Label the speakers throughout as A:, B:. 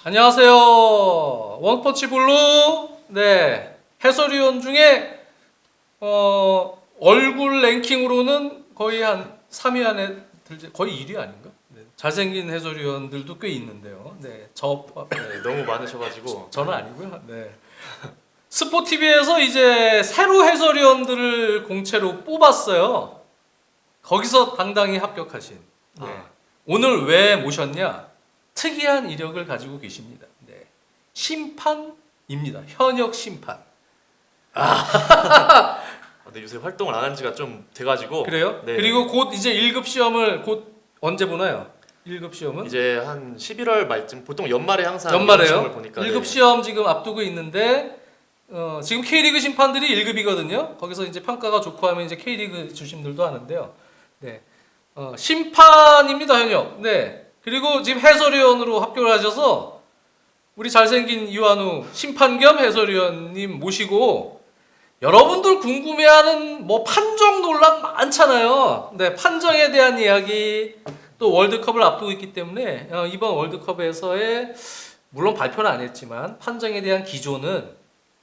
A: 안녕하세요. 원펀치 블루. 네. 해설위원 중에 얼굴 랭킹으로는 거의 한 3위 안에 들지, 거의 1위 아닌가? 네. 잘생긴 해설위원들도 꽤 있는데요. 네.
B: 네, 너무 많으셔가지고
A: 저는 아니고요. 네. 스포티비에서 이제 새로 해설위원들을 공채로 뽑았어요. 거기서 당당히 합격하신. 네. 오늘 왜 모셨냐? 특이한 이력을 가지고 계십니다. 네. 심판입니다. 현역 심판.
B: 근데 요새 활동을 안 한 지가 좀 돼가지고
A: 그래요?
B: 네.
A: 그리고 곧 이제 1급 시험을 곧 언제 보나요? 1급 시험은?
B: 이제 한 11월 말쯤 보통 연말에 항상
A: 연말에요?
B: 시험을 보니까
A: 1급 시험 지금 앞두고 있는데 지금 K리그 심판들이 1급이거든요. 거기서 이제 평가가 좋고 하면 이제 K리그 주심들도 하는데요. 네. 심판입니다, 현역. 네. 그리고 지금 해설위원으로 합격을 하셔서 우리 잘생긴 이완우 심판 겸 해설위원님 모시고 여러분들 궁금해하는 뭐 판정 논란 많잖아요. 네, 판정에 대한 이야기 또 월드컵을 앞두고 있기 때문에 이번 월드컵에서의 물론 발표는 안 했지만 판정에 대한 기조는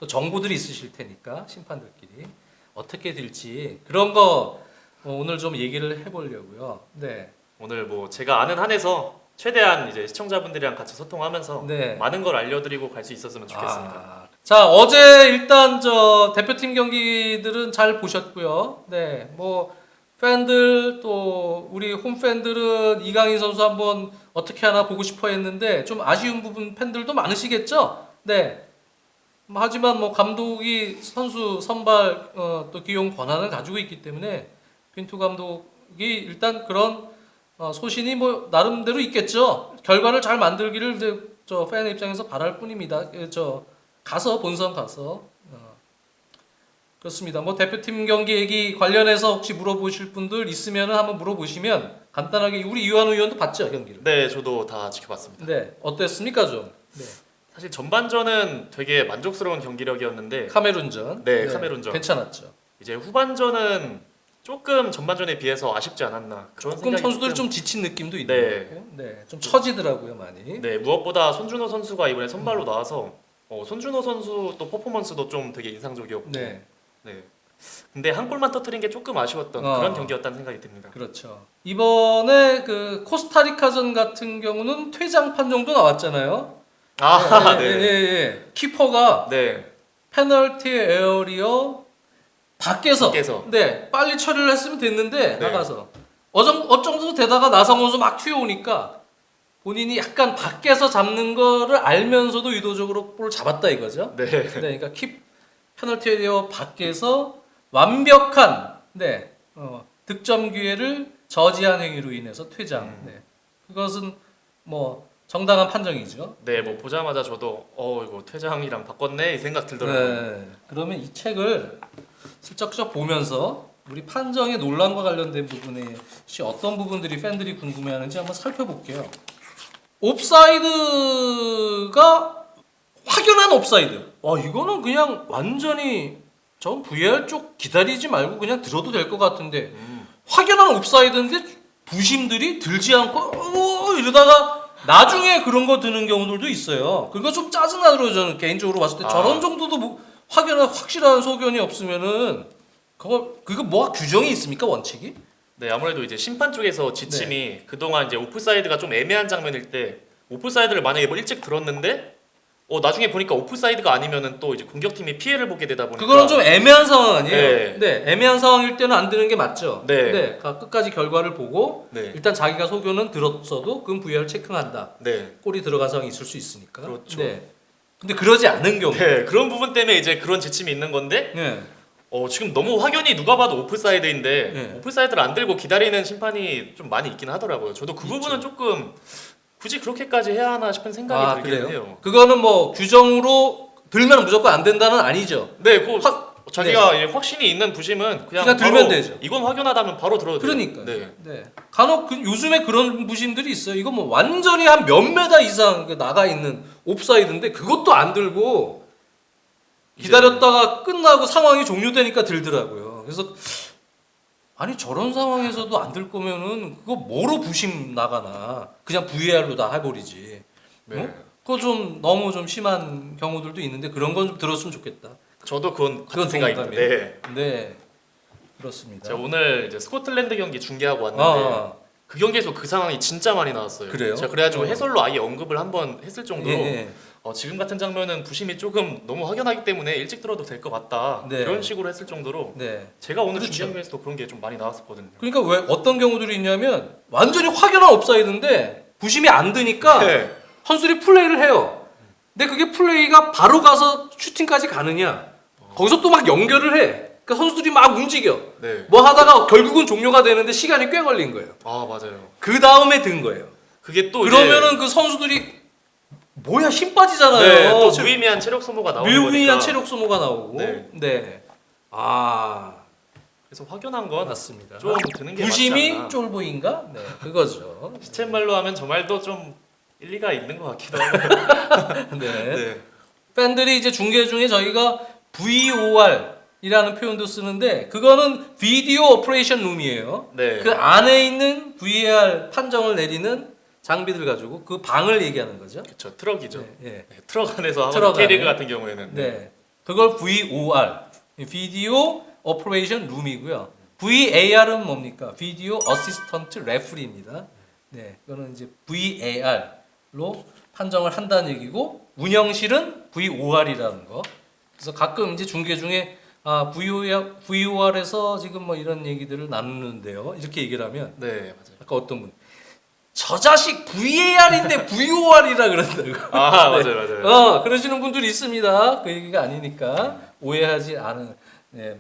A: 또 정보들이 있으실 테니까 심판들끼리 어떻게 될지 그런 거 오늘 좀 얘기를 해보려고요. 네.
B: 오늘 뭐 제가 아는 한에서 최대한 이제 시청자분들이랑 같이 소통하면서
A: 네.
B: 많은 걸 알려드리고 갈 수 있었으면 좋겠습니다.
A: 자, 어제 일단 저 대표팀 경기들은 잘 보셨고요. 네, 뭐 팬들 또 우리 홈 팬들은 이강인 선수 한번 어떻게 하나 보고 싶어 했는데 좀 아쉬운 부분 팬들도 많으시겠죠. 네. 하지만 뭐 감독이 선수 선발 또 기용 권한을 가지고 있기 때문에 빈투 감독이 일단 그런 소신이 뭐 나름대로 있겠죠. 결과를 잘 만들기를 저 팬 입장에서 바랄 뿐입니다. 저 가서 본선 가서 그렇습니다. 뭐 대표팀 경기 얘기 관련해서 혹시 물어보실 분들 있으면 한번 물어보시면 간단하게 우리 이완우 의원도 봤죠 경기를.
B: 네, 저도 다 지켜봤습니다.
A: 네, 어땠습니까 좀? 네.
B: 사실 전반전은 되게 만족스러운 경기력이었는데
A: 카메룬전.
B: 네, 카메룬전.
A: 괜찮았죠.
B: 이제 후반전은 조금 전반전에 비해서 아쉽지 않았나 그런
A: 조금
B: 생각이
A: 선수들이
B: 조금-
A: 좀 지친 느낌도
B: 네.
A: 있네요. 네, 좀 처지더라고요 많이.
B: 네, 무엇보다 손준호 선수가 이번에 선발로 나와서 손준호 선수 또 퍼포먼스도 좀 되게 인상적이었고
A: 네,
B: 네. 근데 한 골만 터뜨린 게 조금 아쉬웠던 그런 경기였다는 생각이 듭니다.
A: 그렇죠. 이번에 그 코스타리카전 같은 경우는 퇴장 판정도 나왔잖아요.
B: 아,
A: 네,
B: 네.
A: 네. 키퍼가
B: 네.
A: 페널티 에어리어 밖에서 네, 빨리 처리를 했으면 됐는데
B: 네.
A: 나가서 어정도 되다가 나성원 선수 막 튀어오니까 본인이 약간 밖에서 잡는 거를 알면서도 의도적으로 볼을 잡았다 이거죠.
B: 네.
A: 네, 그러니까 페널티 에리어 밖에서 완벽한 득점 기회를 저지한 행위로 인해서 퇴장. 네. 그것은 뭐 정당한 판정이죠.
B: 네, 뭐 보자마자 저도 이거 퇴장이랑 바꿨네 이 생각 들더라고요.
A: 네. 그러면 이 책을 슬쩍슬쩍 보면서 우리 판정의 논란과 관련된 부분에 어떤 부분들이 팬들이 궁금해하는지 한번 살펴볼게요. 옵사이드가 확연한 옵사이드. 이거는 그냥 완전히 전 VAR 쪽 기다리지 말고 그냥 들어도 될 것 같은데 확연한 옵사이드인데 부심들이 들지 않고 이러다가 나중에 그런 거 드는 경우들도 있어요. 그거 좀 짜증나더라고요. 저는 개인적으로 봤을 때 저런 정도도 뭐 확실한 소견이 없으면은 그거 뭐가 규정이 있습니까 원칙이?
B: 네, 아무래도 이제 심판 쪽에서 지침이 그동안 이제 오프사이드가 좀 애매한 장면일 때 오프사이드를 만약에 뭐 일찍 들었는데 나중에 보니까 오프사이드가 아니면은 또 이제 공격팀이 피해를 보게 되다 보니까
A: 그거는 좀 애매한 상황 아니에요?
B: 네.
A: 네, 애매한 상황일 때는 안 드는 게 맞죠.
B: 네.
A: 끝까지 결과를 보고
B: 네.
A: 일단 자기가 소견은 들었어도 그건 VAR 체크한다.
B: 네.
A: 골이 들어간 상황이 있을 수 있으니까.
B: 그렇죠.
A: 네. 근데 그러지 않은 경우.
B: 네, 그런 부분 때문에 이제 그런 지침이 있는 건데
A: 네.
B: 지금 너무 확연히 누가 봐도 오프사이드인데
A: 네.
B: 오프사이드를 안 들고 기다리는 심판이 좀 많이 있긴 하더라고요. 저도 그
A: 있죠.
B: 부분은 조금 굳이 그렇게까지 해야 하나 싶은 생각이 들긴 해요.
A: 그거는 뭐 규정으로 들면 무조건 안 된다는 아니죠.
B: 네, 자기가 확신이 있는 부심은 그냥
A: 들면 되죠.
B: 이건 확연하다면 바로 들어도 돼요.
A: 그러니까.
B: 네.
A: 간혹 요즘에 그런 부심들이 있어요. 이거 뭐 완전히 한 몇 메다 이상 나가 있는 옵사이드인데 그것도 안 들고 기다렸다가 끝나고 상황이 종료되니까 들더라고요. 그래서 아니 저런 상황에서도 안 들 거면은 그거 뭐로 부심 나가나 그냥 VAR로 다 해버리지.
B: 네.
A: 그거 좀 너무 좀 심한 경우들도 있는데 그런 건 좀 들었으면 좋겠다.
B: 저도 그건
A: 그건
B: 같은 생각입니다.
A: 동감이에요.
B: 네.
A: 네, 그렇습니다.
B: 제가 오늘 이제 스코틀랜드 경기 중계하고 왔는데
A: 아,
B: 그 경기에서 그 상황이 진짜 많이 나왔어요.
A: 그래요?
B: 제가 그래가지고
A: 어.
B: 해설로 아예 언급을 한번 했을 정도로
A: 예,
B: 지금 같은 장면은 부심이 조금 너무 확연하기 때문에 일찍 들어도 될 것 같다.
A: 네.
B: 이런 식으로 했을 정도로
A: 네.
B: 제가 오늘
A: 그렇죠.
B: 중계하면서도 그런 게 좀 많이 나왔었거든요.
A: 그러니까 왜 어떤 경우들이 있냐면 완전히 확연한 옵사이드인데 부심이 안 드니까
B: 네.
A: 선수들이 플레이를 해요. 근데 그게 플레이가 바로 가서 슈팅까지 가느냐? 거기서 또 막 연결을 해. 그러니까 선수들이 막 움직여.
B: 네.
A: 뭐 하다가 결국은 종료가 되는데 시간이 꽤 걸린 거예요.
B: 아 맞아요.
A: 그 다음에 든 거예요.
B: 그게 또
A: 그러면은 그 선수들이 뭐야 힘
B: 이제,
A: 빠지잖아요.
B: 네, 또 무의미한 체력 소모가 나오는
A: 묘미한
B: 거니까.
A: 체력 소모가 나오고.
B: 네.
A: 네. 아
B: 그래서 확연한 건
A: 맞습니다.
B: 좀 드는 게 맞지
A: 부심이
B: 않나.
A: 쫄보인가? 네, 그거죠.
B: 시쳇말로 하면 저 말도 좀 일리가 있는 것 같기도 하고.
A: 네.
B: 네.
A: 팬들이 이제 중계 중에 저희가 VOR이라는 표현도 쓰는데 그거는 비디오 오퍼레이션 룸이에요.
B: 네.
A: 그 안에 있는 VAR 판정을 내리는 장비들 가지고 그 방을 얘기하는 거죠.
B: 그렇죠. 트럭이죠.
A: 네, 네.
B: 네, 트럭 안에서
A: 트럭
B: 하는 K리그
A: 안에.
B: 같은 경우에는
A: 네. 그걸 VOR, 비디오 오퍼레이션 룸이고요. VAR은 뭡니까? 비디오 어시스턴트 레프리입니다. 네, 그거는 이제 VAR로 판정을 한다는 얘기고 운영실은 VOR이라는 거. 그래서 가끔 이제 중계 중에 VOR에서 지금 뭐 이런 얘기들을 나누는데요. 이렇게 얘기를 하면
B: 네 맞아요.
A: 아까 어떤 분 저 자식 VAR인데 VOR이라 그런다고.
B: 아
A: 네.
B: 맞아요.
A: 그러시는 분들이 있습니다. 그 얘기가 아니니까 오해하지 않은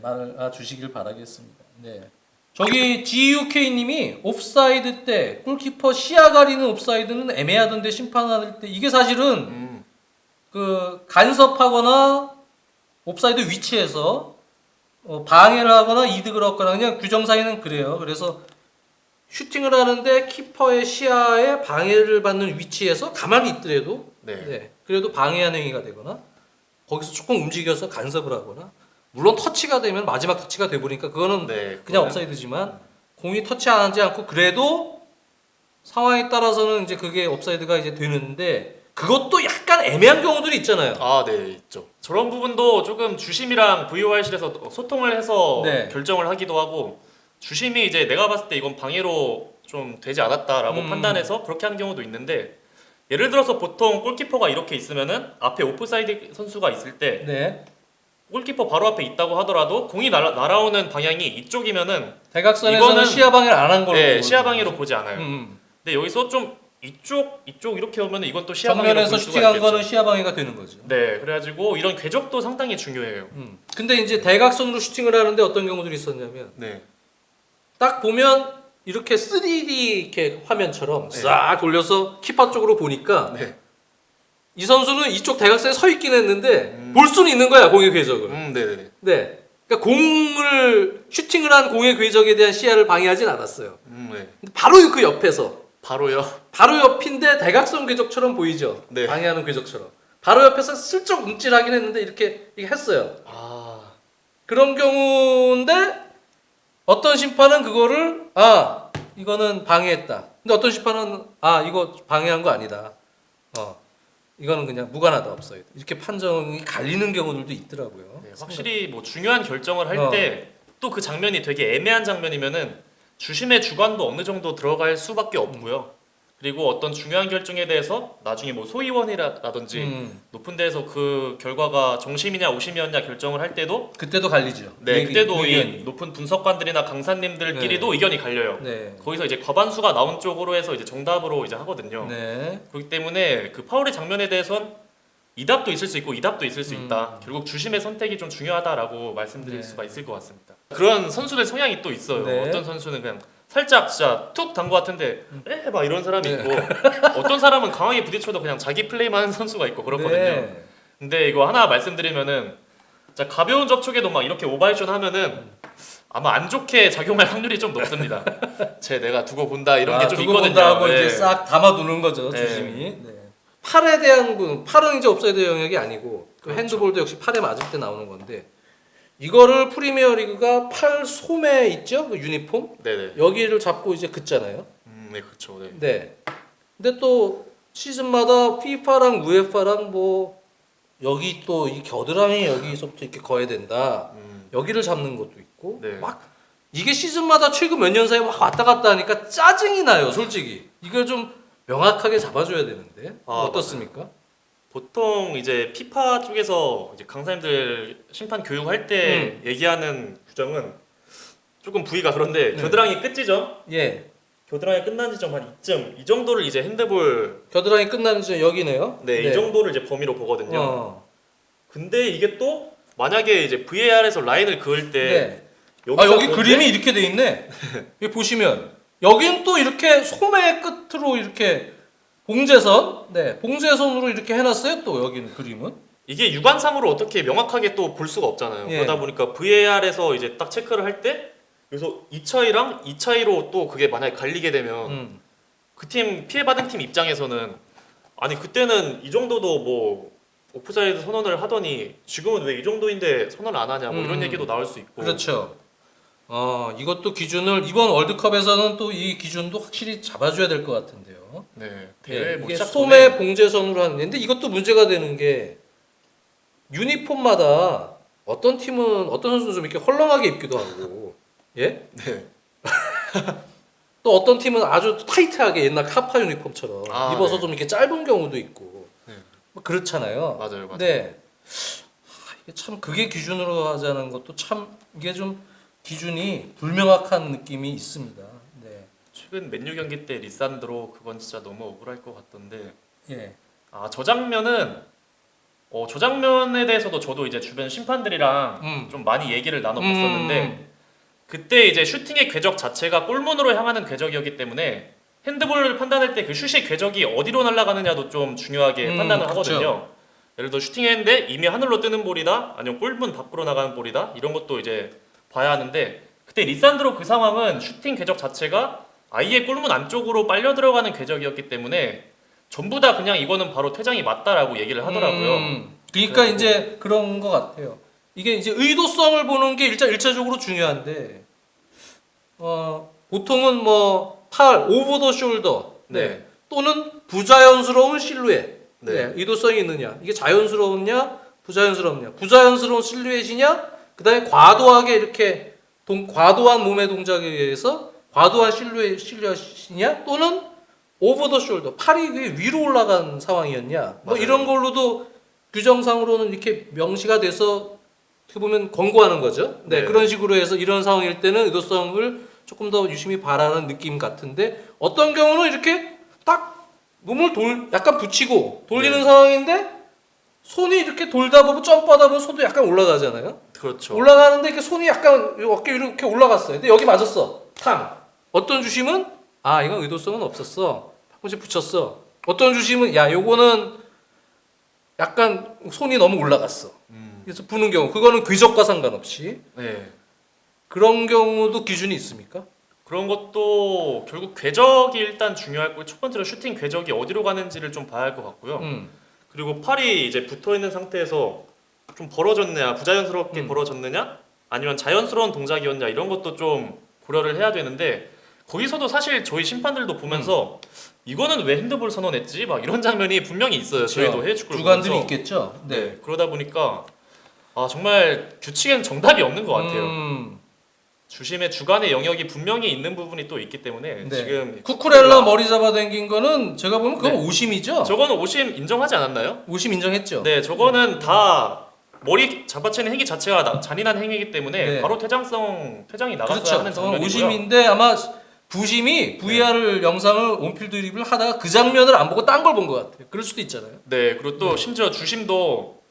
A: 말을 주시길 바라겠습니다. 네. 저기 GUK님이 옵사이드 때 골키퍼 시야 가리는 옵사이드는 애매하던데 심판할 때 이게 사실은
B: 음,
A: 그 간섭하거나 옵사이드 위치에서 방해를 하거나 이득을 얻거나 그냥 규정사에는 그래요. 그래서 슈팅을 하는데 키퍼의 시야에 방해를 받는 위치에서 가만히 있더라도
B: 네.
A: 그래도 방해한 행위가 되거나 거기서 조금 움직여서 간섭을 하거나 물론 터치가 되면 마지막 터치가 돼 버리니까 그거는
B: 네.
A: 그냥
B: 그거는-
A: 옵사이드지만 공이 터치하지 않고 그래도 상황에 따라서는 이제 그게 옵사이드가 이제 되는데 그것도 약간 애매한 경우들이 있잖아요.
B: 아, 네, 있죠. 저런 부분도 조금 주심이랑 VOR실에서 소통을 해서
A: 네.
B: 결정을 하기도 하고 주심이 이제 내가 봤을 때 이건 방해로 좀 되지 않았다라고 판단해서 그렇게 하는 경우도 있는데 예를 들어서 보통 골키퍼가 이렇게 있으면은 앞에 오프사이드 선수가 있을 때
A: 네.
B: 골키퍼 바로 앞에 있다고 하더라도 공이 날아오는 방향이 이쪽이면은
A: 대각선에서는
B: 이거는-
A: 시야 방해를 안 한 걸로.
B: 네, 시야 방해로 보지 않아요.
A: 음.
B: 근데 여기서 좀 이쪽 이렇게 오면은 이건 또 시야 방해로
A: 정면에서
B: 볼 수가
A: 슈팅한
B: 있겠죠.
A: 거는 시야 방해가 되는 거죠.
B: 네, 그래가지고 이런 궤적도 상당히 중요해요.
A: 근데 이제 대각선으로 슈팅을 하는데 어떤 경우들이 있었냐면
B: 네,
A: 딱 보면 이렇게 3D 이렇게 화면처럼
B: 네.
A: 싹 돌려서 키퍼 쪽으로 보니까
B: 네,
A: 이 선수는 이쪽 대각선에 서 있긴 했는데
B: 음.
A: 볼 수는 있는 거야 공의 궤적을.
B: 네, 네.
A: 네. 그러니까 공을 슈팅을 한 공의 궤적에 대한 시야를 방해하진 않았어요.
B: 네.
A: 근데 바로 그 옆에서
B: 바로요.
A: 바로 옆인데 대각선 궤적처럼 보이죠.
B: 네.
A: 방해하는 궤적처럼. 바로 옆에서 슬쩍 움찔하긴 했는데 이렇게 했어요.
B: 아,
A: 그런 경우인데 어떤 심판은 그거를 이거는 방해했다. 근데 어떤 심판은 이거 방해한 거 아니다. 이거는 그냥 무관하다 없어요. 이렇게 판정이 갈리는 경우들도 있더라고요.
B: 네, 확실히 뭐 중요한 결정을 할
A: 어.
B: 때 또 그 장면이 되게 애매한 장면이면은 주심의 주관도 어느 정도 들어갈 수밖에 없고요. 그리고 어떤 중요한 결정에 대해서 나중에 뭐 소위원이라든지 높은 데에서 그 결과가 정심이냐 오심이었냐 결정을 할 때도
A: 그때도 갈리죠.
B: 네, 그때도 이
A: 의견이.
B: 높은 분석관들이나 강사님들끼리도 의견이 갈려요.
A: 네.
B: 거기서 이제 과반수가 나온 쪽으로 해서 이제 정답으로 이제 하거든요.
A: 네.
B: 그렇기 때문에 그 파울의 장면에 대해선 이답도 있을 수 있고 이답도 있을 수 있다. 결국 주심의 선택이 좀 중요하다라고 말씀드릴
A: 네.
B: 수가 있을 것 같습니다. 그런 선수들 성향이 또 있어요.
A: 네.
B: 어떤 선수는 그냥 살짝 진짜 툭 단 것 같은데 막 이런 사람이
A: 네.
B: 있고 어떤 사람은 강하게 부딪혀도 그냥 자기 플레이만 하는 선수가 있고 그렇거든요.
A: 네.
B: 근데 이거 하나 말씀드리면은 진짜 가벼운 접촉에도 막 이렇게 오바액션 하면은 아마 안 좋게 작용할 확률이 좀 높습니다. 내가 두고 본다 이런 게 좀
A: 두고
B: 있거든요.
A: 본다 하고
B: 네.
A: 이제 싹 담아두는 거죠
B: 네.
A: 주심이. 네. 팔에 대한 부분, 팔은 이제 옵사이드 영역이 아니고 그
B: 그렇죠.
A: 핸드볼도 역시 팔에 맞을 때 나오는 건데 이거를 프리미어리그가 팔 소매 있죠 그 유니폼
B: 네네.
A: 여기를 잡고 이제 긋잖아요.
B: 네 그렇죠. 네.
A: 네. 근데 또 시즌마다 FIFA랑 UEFA랑 뭐 여기 또 이 겨드랑이 여기서부터 이렇게 거야 된다. 여기를 잡는 것도 있고
B: 네.
A: 막 이게 시즌마다 최근 몇 년 사이에 막 왔다 갔다 하니까 짜증이 나요, 솔직히. 이걸 좀 명확하게 잡아줘야 되는데 어떻습니까?
B: 보통 이제 피파 쪽에서 이제 강사님들 심판 교육할 때 얘기하는 규정은 조금 부위가 그런데
A: 네.
B: 겨드랑이 끝 지점,
A: 예,
B: 겨드랑이 끝난 지점 한 이쯤 이 정도를 이제 핸드볼
A: 겨드랑이 끝나는 지 여기네요.
B: 네, 이 정도를 이제 범위로 보거든요. 근데 이게 또 만약에 이제 VAR에서 라인을 그을 때
A: 네. 아 여기 그림이 이렇게 돼 있네. 여기 보시면 여기는 또 이렇게 소매 끝으로 이렇게 봉제선, 네, 봉제선으로 이렇게 해놨어요. 또 여기는 그림은.
B: 이게 육안상으로 어떻게 명확하게 또 볼 수가 없잖아요.
A: 예.
B: 그러다 보니까 VAR에서 이제 딱 체크를 할 때 여기서 이 차이랑 이 차이로 또 그게 만약에 갈리게 되면 그 팀 피해받은 팀 입장에서는 아니 그때는 이 정도도 뭐 오프사이드 선언을 하더니 지금은 왜 이 정도인데 선언을 안 하냐 뭐 이런 얘기도 나올 수 있고.
A: 그렇죠. 이것도 기준을 이번 월드컵에서는 또 이 기준도 확실히 잡아줘야 될 것 같은데요.
B: 네. 대회 뭐
A: 이게
B: 시작
A: 소매
B: 전에
A: 봉제선으로 하는 데인데 이것도 문제가 되는 게 유니폼마다 어떤 팀은 어떤 선수는 좀 이렇게 헐렁하게 입기도 하고, 예?
B: 네.
A: 또 어떤 팀은 아주 타이트하게 옛날 카파 유니폼처럼 입어서
B: 네.
A: 좀 이렇게 짧은 경우도 있고,
B: 네.
A: 뭐 그렇잖아요.
B: 맞아요. 맞아요.
A: 네. 이게 참 그게 기준으로 하자는 것도 참 이게 좀 기준이 불명확한 느낌이 있습니다. 네.
B: 최근 맨유 경기 때 리산드로 그건 진짜 너무 억울할 것 같던데.
A: 예.
B: 저 장면은 저 장면에 대해서도 저도 이제 주변 심판들이랑 좀 많이 얘기를 나눠봤었는데 그때 이제 슈팅의 궤적 자체가 골문으로 향하는 궤적이었기 때문에 핸드볼을 판단할 때 그 슛의 궤적이 어디로 날아가느냐도 좀 중요하게 판단을
A: 그렇죠.
B: 하거든요. 예를 들어 슈팅했는데 이미 하늘로 뜨는 볼이다 아니면 골문 밖으로 나가는 볼이다 이런 것도 이제 봐야 하는데 그때 리산드로 그 상황은 슈팅 궤적 자체가 아예 골문 안쪽으로 빨려 들어가는 궤적이었기 때문에 전부 다 그냥 이거는 바로 퇴장이 맞다라고 얘기를 하더라고요.
A: 그러니까
B: 그래가지고.
A: 이제 그런 것 같아요. 이게 이제 의도성을 보는 게 일차적으로 중요한데, 보통은 뭐 팔, 오버 더 숄더,
B: 네.
A: 또는 부자연스러운 실루엣,
B: 네.
A: 의도성이 있느냐, 이게 자연스러웠냐, 부자연스럽냐, 부자연스러운 실루엣이냐, 그다음에 과도하게 이렇게 과도한 몸의 동작에 의해서 과도한 실루엣이냐, 또는 오버 더 숄더, 팔이 위로 올라간 상황이었냐, 뭐
B: 맞아요.
A: 이런 걸로도 규정상으로는 이렇게 명시가 돼서 어떻게 보면 권고하는 거죠. 네,
B: 네.
A: 그런 식으로 해서 이런 상황일 때는 의도성을 조금 더 유심히 바라는 느낌 같은데 어떤 경우는 이렇게 딱 몸을 약간 붙이고 돌리는
B: 네.
A: 상황인데 손이 이렇게 돌다 보면 점프하다 보면 손도 약간 올라가잖아요.
B: 그렇죠.
A: 올라가는데 이렇게 손이 약간 어깨 위로 이렇게 올라갔어요. 근데 여기 맞았어. 탕. 어떤 주심은 이건 의도성은 없었어. 팔꿈치 붙였어. 어떤 주심은 요거는 약간 손이 너무 올라갔어. 그래서 부는 경우 그거는 궤적과 상관없이
B: 네.
A: 그런 경우도 기준이 있습니까?
B: 그런 것도 결국 궤적이 일단 중요할 거고 첫 번째로 슈팅 궤적이 어디로 가는지를 좀 봐야 할 것 같고요. 그리고 팔이 이제 붙어 있는 상태에서 좀 벌어졌냐, 부자연스럽게 벌어졌느냐, 아니면 자연스러운 동작이었냐 이런 것도 좀 고려를 해야 되는데 거기서도 사실 저희 심판들도 보면서 이거는 왜 핸드볼 선언했지? 막 이런 장면이 분명히 있어요. 저희도 해외 축구를
A: 주관들이
B: 보면서.
A: 있겠죠.
B: 네. 그러다 보니까 정말 규칙엔 정답이 없는 것 같아요. 주심의 주관의 영역이 분명히 있는 부분이 또 있기 때문에
A: 네.
B: 지금
A: 쿠쿠렐라 머리 잡아당긴 거는 제가 보면 그건
B: 네.
A: 오심이죠.
B: 저거는 오심 인정하지 않았나요?
A: 오심 인정했죠.
B: 네, 저거는 다 머리 잡아채는 행위 자체가 잔인한 행위이기 때문에
A: 네.
B: 바로 퇴장이 나갔어야
A: 그렇죠.
B: 하는
A: 저건
B: 장면이고요.
A: 오심인데 아마 부심이 VAR 영상을 온필드 드립을 하다가 그 장면을 안 보고 딴 걸 본 것 같아요. 그럴 수도 있잖아요.
B: 네, 그리고 또 심지어 주심도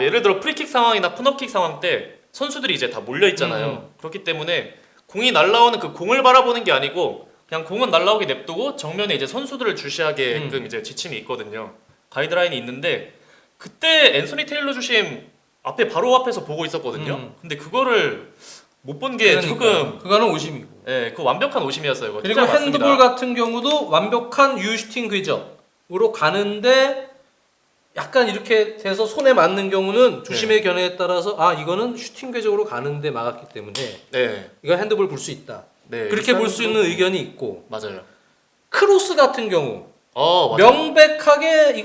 B: 예를 들어 프리킥 상황이나 코너킥 상황 때 선수들이 이제 다 몰려 있잖아요. 그렇기 때문에 공이 날라오는 그 공을 바라보는 게 아니고 그냥 공은 날라오게 냅두고 정면에 이제 선수들을 주시하게끔 이제 지침이 있거든요. 가이드라인이 있는데 그때 앤소니 테일러 주심 바로 앞에서 보고 있었거든요. 근데 그거를 못 본 게 조금
A: 그거는 오심이고.
B: 그 완벽한 오심이었어요. 그거
A: 그리고
B: 퇴장 맞습니다.
A: 핸드볼 같은 경우도 완벽한 유슈팅 궤적으로 가는데 약간 이렇게 돼서 손에 맞는 경우는 주심의 견해에 따라서 이거는 슈팅 궤적으로 가는데 막았기 때문에
B: 네,
A: 이거 핸드볼 볼 수 있다.
B: 네
A: 그렇게 볼 수 있는 의견이 있고
B: 맞아요.
A: 크로스 같은 경우
B: 맞아요.
A: 명백하게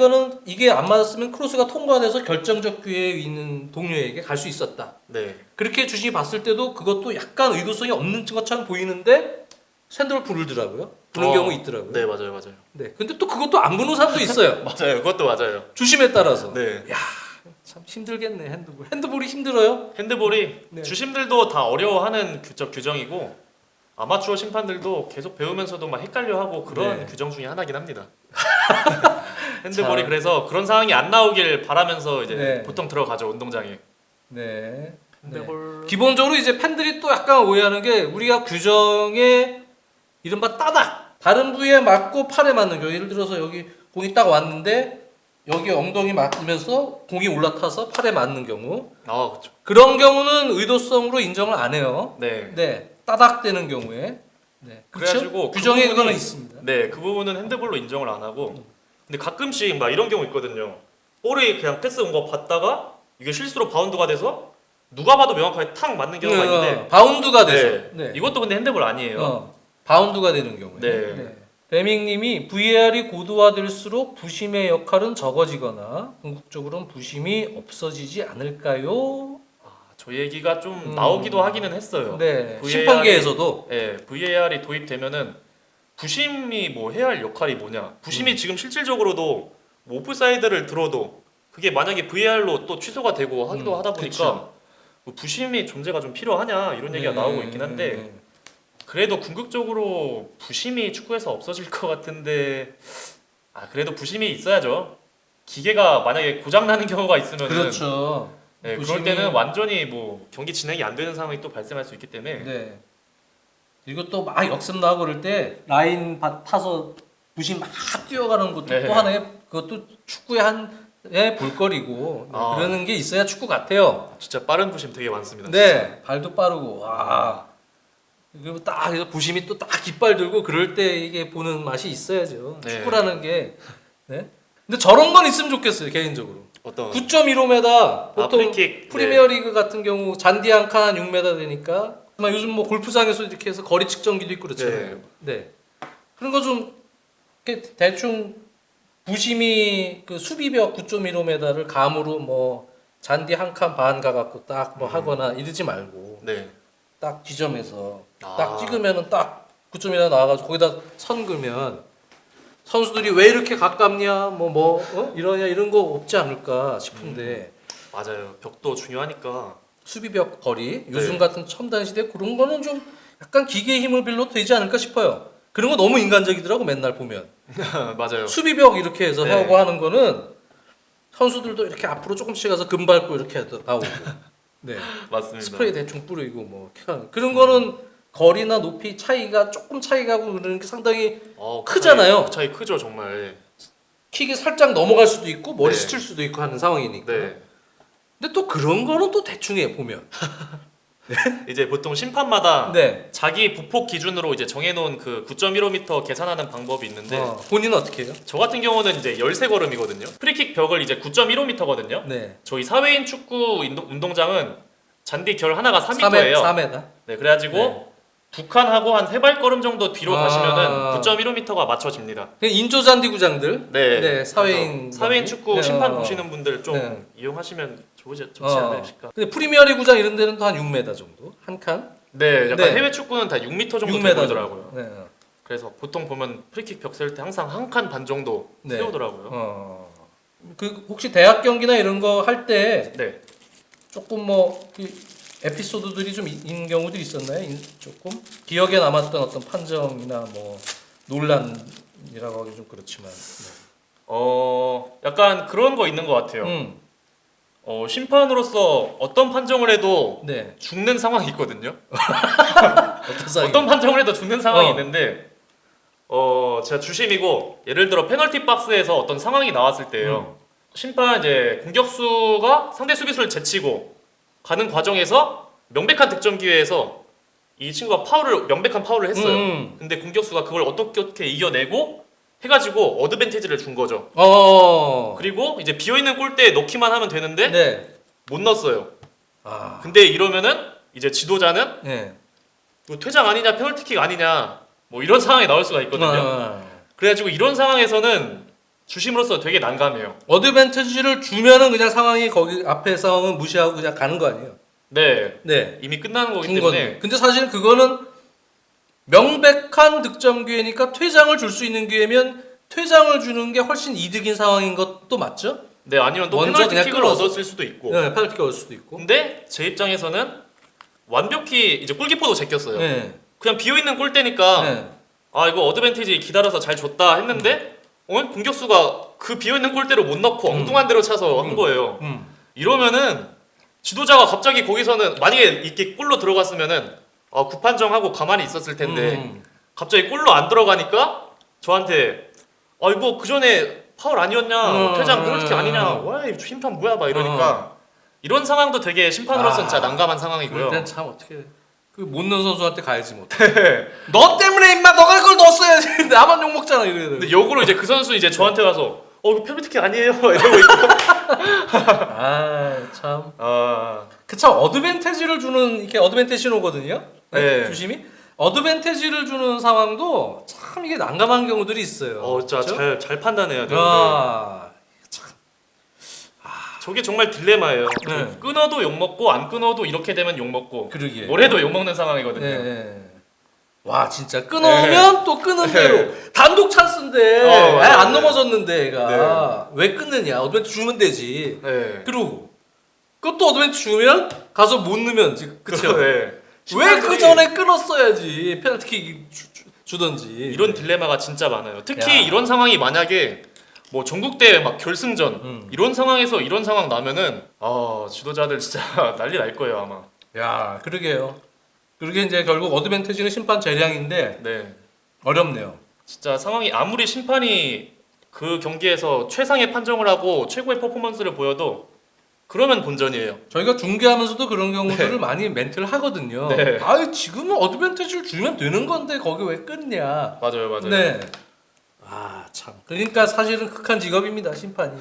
A: 이게 안 맞았으면 크로스가 통과돼서 결정적 기회에 있는 동료에게 갈 수 있었다.
B: 네.
A: 그렇게 주심이 봤을 때도 그것도 약간 의도성이 없는 것처럼 보이는데 샌드볼 부르더라고요. 부는 경우 있더라고요.
B: 네, 맞아요, 맞아요.
A: 네. 근데 또 그것도 안 부는 사람도 있어요.
B: 맞아요, 그것도 맞아요.
A: 주심에 따라서.
B: 네.
A: 참 힘들겠네 핸드볼. 핸드볼이 힘들어요?
B: 핸드볼이
A: 네.
B: 주심들도 다 어려워하는 규정이고 아마추어 심판들도 계속 배우면서도 막 헷갈려하고 그런
A: 네.
B: 규정 중에 하나긴 합니다. 핸드볼이
A: 자.
B: 그래서 그런 상황이 안 나오길 바라면서 이제
A: 네.
B: 보통 들어가죠 운동장에.
A: 네.
B: 핸드볼.
A: 기본적으로 이제 팬들이 또 약간 오해하는 게 우리가 규정에 이른바 따닥 다른 부위에 맞고 팔에 맞는 경우 예를 들어서 여기 공이 딱 왔는데 여기 엉덩이 맞으면서 공이 올라타서 팔에 맞는 경우
B: 그렇죠.
A: 그런 경우는 의도성으로 인정을 안 해요.
B: 네.
A: 네, 따닥대는 경우에. 네,
B: 그래가지고
A: 그렇죠? 규정에
B: 그 부분이-
A: 그거는 있습니다.
B: 네, 그 부분은 핸드볼로 인정을 안 하고. 근데 가끔씩 막 이런 경우 있거든요. 볼이 그냥 패스 온 거 봤다가 이게 실수로 바운드가 돼서 누가 봐도 명확하게 탁 맞는 경우가 있는데.
A: 바운드가 돼서.
B: 네. 이것도 근데 핸드볼 아니에요.
A: 바운드가 되는 경우에.
B: 네.
A: 레밍님이 VAR이 고도화될수록 부심의 역할은 적어지거나 궁극적으로는 부심이 없어지지 않을까요?
B: 저 얘기가 좀 나오기도 하기는 했어요.
A: 네.
B: VAR 이-
A: 심판계에서도.
B: 네, VAR이 도입되면은 부심이 뭐 해야 할 역할이 뭐냐? 부심이 지금 실질적으로도 뭐 오프사이드를 들어도 그게 만약에 VAR로 또 취소가 되고 하기도 하다 보니까
A: 그쵸.
B: 뭐 부심이 존재가 좀 필요하냐 이런 얘기가
A: 네.
B: 나오고 있긴 한데 그래도 궁극적으로 부심이 축구에서 없어질 것 같은데 그래도 부심이 있어야죠. 기계가 만약에 고장 나는 경우가 있으면은
A: 그렇죠.
B: 네,
A: 부심이-
B: 그럴 때는 완전히 뭐 경기 진행이 안 되는 상황이 또 발생할 수 있기 때문에
A: 네. 그리고 또 막 역습 나고 그럴 때 라인 타서 부심 막 뛰어가는 것도
B: 네.
A: 또 하나의 그것도 축구의 한의 볼거리고 네,
B: 아.
A: 그러는 게 있어야 축구 같아요.
B: 진짜 빠른 부심 되게 많습니다.
A: 네, 발도 빠르고 와. 그리고 딱 그래서 부심이 또 딱 깃발 들고 그럴 때 이게 보는 맛이 있어야죠.
B: 네.
A: 축구라는 게. 네. 근데 저런 건 있으면 좋겠어요 개인적으로.
B: 어떤
A: 9.15m 보통
B: 프리킥
A: 프리미어리그 같은 경우 잔디 한 칸 6m 되니까 아마 요즘 뭐 골프장에서 이렇게 해서 거리 측정기도 있고 그렇잖아요. 네. 그런 거 좀 대충 부심이 그 수비벽 9.15m를 감으로 뭐 잔디 한 칸 반 가갖고 딱 뭐 하거나 이러지 말고
B: 네.
A: 딱 지점에서
B: 아.
A: 딱 찍으면은 딱 9.1이 나와가지고 거기다 선 그면 선수들이 왜 이렇게 가깝냐 이러냐 이런 거 없지 않을까 싶은데
B: 맞아요. 벽도 중요하니까.
A: 수비벽 거리 요즘
B: 네.
A: 같은 첨단 시대 그런 거는 좀 약간 기계의 힘을 빌려도 되지 않을까 싶어요. 그런 거 너무 인간적이더라고 맨날 보면
B: 맞아요.
A: 수비벽 이렇게 해서
B: 네.
A: 하고 하는 거는 선수들도 이렇게 앞으로 조금씩 가서 금 밟고 이렇게 나오고 네.
B: 맞습니다.
A: 스프레이 대충 뿌리고 뭐 이렇게 하는 그런 거는 거리나 높이 차이가 조금 차이가 하고 그러는 게 상당히
B: 그
A: 크잖아요.
B: 차이 크죠 정말.
A: 킥이 살짝 넘어갈 수도 있고 머리
B: 네.
A: 스칠 수도 있고 하는 상황이니까.
B: 네.
A: 근데 또 그런 거는 또 대충 해 보면.
B: 이제 보통 심판마다
A: 네.
B: 자기 부폭 기준으로 이제 정해놓은 그 9.15m 계산하는 방법이 있는데
A: 본인은 어떻게 해요?
B: 저 같은 경우는 이제 13걸음이거든요. 프리킥 벽을 이제 9.15m거든요.
A: 네.
B: 저희 사회인 축구 운동장은 잔디 결 하나가 4m예요.
A: 4m.
B: 네, 그래가지고
A: 네.
B: 두 칸하고 한 3발걸음 정도 뒤로
A: 아.
B: 가시면은 9.15m가 맞춰집니다.
A: 인조잔디 구장들.
B: 네.
A: 네, 사회인
B: 그래서 사회인 축구
A: 네,
B: 심판 보시는 분들 좀
A: 네.
B: 이용하시면 좋지
A: 어.
B: 않으실까?
A: 근데 프리미어리 구장 이런 데는 또 한 6m 정도. 한 칸.
B: 네, 약간
A: 네.
B: 해외 축구는 다 6m 정도
A: 6m
B: 돼 보이더라고요.
A: 네.
B: 그래서 보통 보면 프리킥 벽 세울 때 항상 한 칸 반 정도
A: 네.
B: 세우더라고요.
A: 그 혹시 대학 경기나 이런 거 할 때
B: 네.
A: 조금 그 에피소드들이 좀 있는 경우들이 있었나요? 조금 기억에 남았던 어떤 판정이나 뭐 논란이라고 하기 좀 그렇지만.
B: 약간 그런 거 있는 것 같아요.
A: 네.
B: 심판으로서 어떤 판정을 해도
A: 네.
B: 죽는 상황이 있거든요.
A: 어떤 상황이?
B: 어떤 판정을 해도 죽는 상황이
A: 어.
B: 있는데 제가 주심이고 예를 들어 페널티 박스에서 어떤 상황이 나왔을 때예요. 심판 이제 공격수가 상대 수비수를 제치고 가는 과정에서 명백한 득점 기회에서 이 친구가 명백한 파울을 했어요. 근데 공격수가 그걸 어떻게 이겨내고 해가지고 어드밴티지를 준 거죠. 그리고 이제 비어있는 골대에 넣기만 하면 되는데
A: 네.
B: 못 넣었어요.
A: 아.
B: 근데 이러면은 이제 지도자는
A: 네.
B: 이거 퇴장 아니냐 페널티킥 아니냐 뭐 이런 상황이 나올 수가 있거든요.
A: 아.
B: 그래가지고 이런 상황에서는 주심으로서 되게 난감해요.
A: 어드밴티지를 주면은 그냥 상황이 거기 앞에 상황은 무시하고 그냥 가는 거 아니에요?
B: 네,
A: 네.
B: 이미 끝나는 거기
A: 준
B: 때문에
A: 건데. 근데 사실은 그거는 명백한 득점 기회니까 퇴장을 줄 수 있는 기회면 퇴장을 주는 게 훨씬 이득인 상황인 것도 맞죠?
B: 네, 아니면 또
A: 먼저 그냥
B: 페널티킥을
A: 끌어서.
B: 얻었을 수도 있고.
A: 네, 페널티가 올 수도 있고.
B: 근데 제 입장에서는 완벽히 이제 골키퍼도 제꼈어요.
A: 네.
B: 그냥 비어 있는 골대니까
A: 네.
B: 아 이거 어드밴티지 기다려서 잘 줬다 했는데 공격수가 그 비어 있는 골대로 못 넣고 엉뚱한 데로 차서 한 거예요. 이러면은 지도자가 갑자기 거기서는 만약에 이렇게 골로 들어갔으면은 굿판정하고 가만히 있었을 텐데 갑자기 골로 안 들어가니까 저한테 이거 그 전에 파울 아니었냐, 퇴장 페널티 아니냐, 와 이거 심판 뭐야 막 이러니까 이런 상황도 되게 심판으로서는 진짜 난감한 상황이고요.
A: 그럴 땐참 어떻게 그 못 넣은 선수한테 가야지 뭐. 너 때문에 임마 너가 그걸 넣었어야지. 나만 욕 먹잖아 이래.
B: 근데 역으로 이제 그 선수 이제 저한테 와서 이거 페널티킥 아니에요 이러고 있고.
A: 참.
B: 아,
A: 그 참 어드밴티지를 주는 이렇게 어드밴티지 신호거든요.
B: 네.
A: 주심이 어드밴티지를 주는 상황도 참 이게 난감한 경우들이 있어요.
B: 진짜
A: 그렇죠?
B: 잘 판단해야 돼요.
A: 아,
B: 저게 정말 딜레마예요.
A: 네.
B: 끊어도 욕 먹고 안 끊어도 이렇게 되면 욕 먹고
A: 그러게.
B: 뭘 해도 욕 먹는 상황이거든요.
A: 네. 와 진짜 끊으면 또 끊은 대로 단독 찬스인데
B: 맞아요,
A: 안
B: 맞아요.
A: 넘어졌는데 애가 왜 끊느냐 어드밴티지 주면 되지.
B: 네.
A: 그러고 그것도 어드밴티지 주면 가서 못 넣으면 지금 그쵸?
B: 네.
A: 왜 그 전에 끊었어야지 페널티킥 주던지.
B: 이런 딜레마가 진짜 많아요. 특히
A: 야.
B: 이런 상황이 만약에 뭐 전국대회 막 결승전 이런 상황에서 이런 상황 나면은 지도자들 진짜 난리 날 거예요 아마.
A: 야 그러게요. 그러게 이제 결국 어드밴티지는 심판 재량인데
B: 네.
A: 어렵네요.
B: 진짜 상황이 아무리 심판이 그 경기에서 최상의 판정을 하고 최고의 퍼포먼스를 보여도 그러면 본전이에요.
A: 저희가 중계하면서도 그런 경우들을
B: 네.
A: 많이 멘트를 하거든요.
B: 네.
A: 지금은 어드밴티지를 주면 되는 건데 거기 왜 끊냐.
B: 맞아요.
A: 네. 참. 그러니까 사실은 극한 직업입니다, 심판이.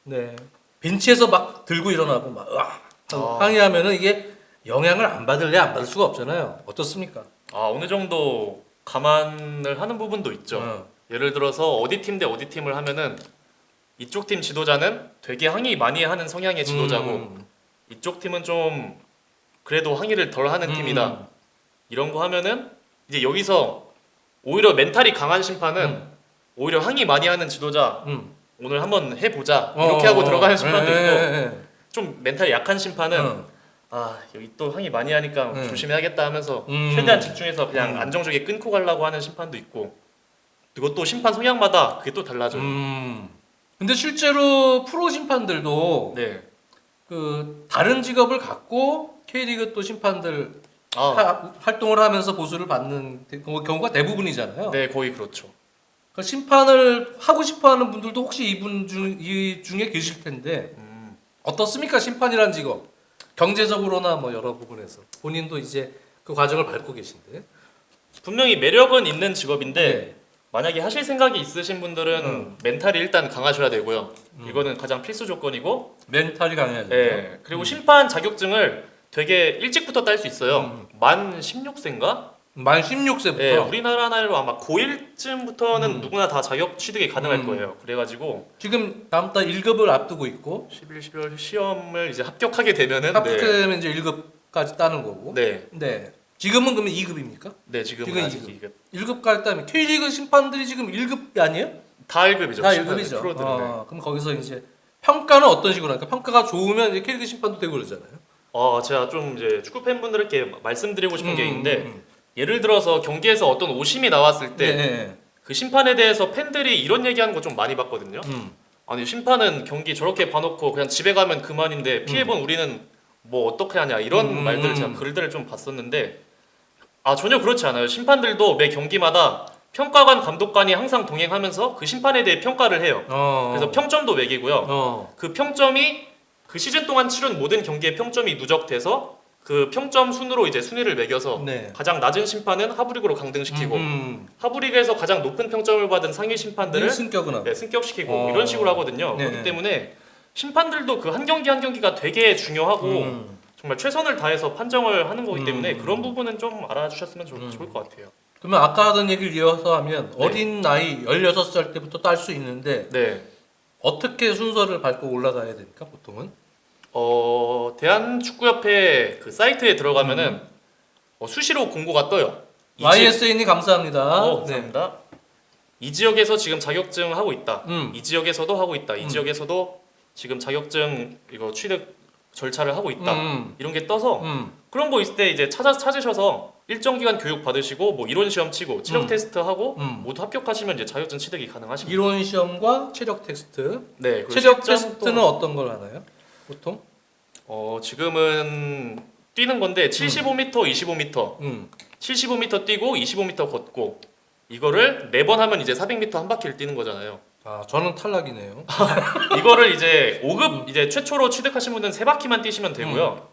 A: 네. 벤치에서 막 들고 일어나고 막 하고 항의하면은 이게 영향을 안 받을래 안 받을 수가 없잖아요. 어떻습니까?
B: 어느 정도 감안을 하는 부분도 있죠. 예를 들어서 어디 팀 대 어디 팀을 하면은 이쪽 팀 지도자는 되게 항의 많이 하는 성향의 지도자고 이쪽 팀은 좀 그래도 항의를 덜 하는 팀이다. 이런 거 하면은 이제 여기서 오히려 멘탈이 강한 심판은 오히려 항의 많이 하는 지도자 오늘 한번 해보자 이렇게 하고 들어가는 심판도 있고 좀 멘탈이 약한 심판은 여기 또 항의 많이 하니까 조심해야겠다 하면서 최대한 집중해서 그냥 안정적이게 끊고 가려고 하는 심판도 있고 그것도 심판 성향마다 그게 또 달라져요.
A: 근데 실제로 프로 심판들도
B: 네.
A: 그 다른 직업을 갖고 K리그 또 심판들 활동을 하면서 보수를 받는 경우가 대부분이잖아요.
B: 네, 거의 그렇죠.
A: 그 심판을 하고 싶어하는 분들도 혹시 이 중에 계실 텐데 어떻습니까? 심판이란 직업 경제적으로나 뭐 여러 부분에서 본인도 이제 그 과정을 밟고 계신데
B: 분명히 매력은 있는 직업인데
A: 네.
B: 만약에 하실 생각이 있으신 분들은 멘탈이 일단 강하셔야 되고요. 이거는 가장 필수 조건이고
A: 멘탈이 강해야죠.
B: 네. 그리고 심판 자격증을 되게 일찍부터 딸 수 있어요. 만 16세인가?
A: 만 16세부터
B: 네, 우리나라 나이로 아마 고1쯤부터는 누구나 다 자격 취득이 가능할 거예요. 그래가지고
A: 지금 다음 달 1급을 앞두고 있고
B: 11, 12월 시험을 이제 합격하게 되면은
A: 합격되면 이제 1급까지 따는 거고.
B: 네.
A: 네. 지금은 그러면 2급입니까?
B: 네, 지금은
A: 지금
B: 아직
A: 2급.
B: 2급.
A: 1급까지 따면 K리그 심판들이 지금 1급 아니에요?
B: 다 1급이죠.
A: 다 1급이죠.
B: 프로들은. 네.
A: 그럼 거기서 이제 평가는 어떤 식으로 할까? 평가가 좋으면 이제 K리그 심판도 되고 그러잖아요.
B: 제가 좀 이제 축구 팬분들께 말씀드리고 싶은 게 있는데 예를 들어서 경기에서 어떤 오심이 나왔을 때 그 심판에 대해서 팬들이 이런 얘기하는 거 좀 많이 봤거든요. 아니 심판은 경기 저렇게 봐놓고 그냥 집에 가면 그만인데 피해본 우리는 뭐 어떻게 하냐 이런 말들을 제가 글들을 좀 봤었는데 전혀 그렇지 않아요. 심판들도 매 경기마다 평가관 감독관이 항상 동행하면서 그 심판에 대해 평가를 해요. 그래서 평점도 매기고요. 그 평점이 그 시즌 동안 치른 모든 경기의 평점이 누적돼서 그 평점 순으로 이제 순위를 매겨서
A: 네.
B: 가장 낮은 심판은 하부리그로 강등시키고 하부리그에서 가장 높은 평점을 받은 상위 심판들을
A: 승격은 하고.
B: 승격시키고 이런 식으로 하거든요.
A: 네.
B: 그렇기 때문에 심판들도 그 한 경기 한 경기가 되게 중요하고 정말 최선을 다해서 판정을 하는 거기 때문에 그런 부분은 좀 알아주셨으면 좋을 것 같아요.
A: 그러면 아까 하던 얘기를 이어서 하면
B: 네.
A: 어린 나이 16살 때부터 딸 수 있는데
B: 네.
A: 어떻게 순서를 밟고 올라가야 됩니까 보통은?
B: 대한축구협회 그 사이트에 들어가면은 수시로 공고가 떠요.
A: YSN이 감사합니다.
B: 감사합니다. 이 지역에서 지금 자격증 하고 있다. 이 지역에서도 하고 있다. 이 지역에서도 지금 자격증 이거 취득 절차를 하고 있다. 이런 게 떠서 그런 거 있을 때 이제 찾으셔서 일정 기간 교육 받으시고 뭐 이론 시험 치고 체력 테스트 하고 모두 합격하시면 이제 자격증 취득이 가능하십니다.
A: 이론 시험과 체력 테스트.
B: 네. 그리고
A: 체력
B: 실전
A: 테스트는
B: 또,
A: 어떤 걸 하나요? 보통?
B: 지금은 뛰는 건데 75m, 25m, 75m 뛰고 25m 걷고 이거를 4번 하면 이제 400m 한 바퀴를 뛰는 거잖아요.
A: 아 저는 탈락이네요.
B: 이거를 이제 5급 이제 최초로 취득하신 분은 3바퀴만 뛰시면 되고요.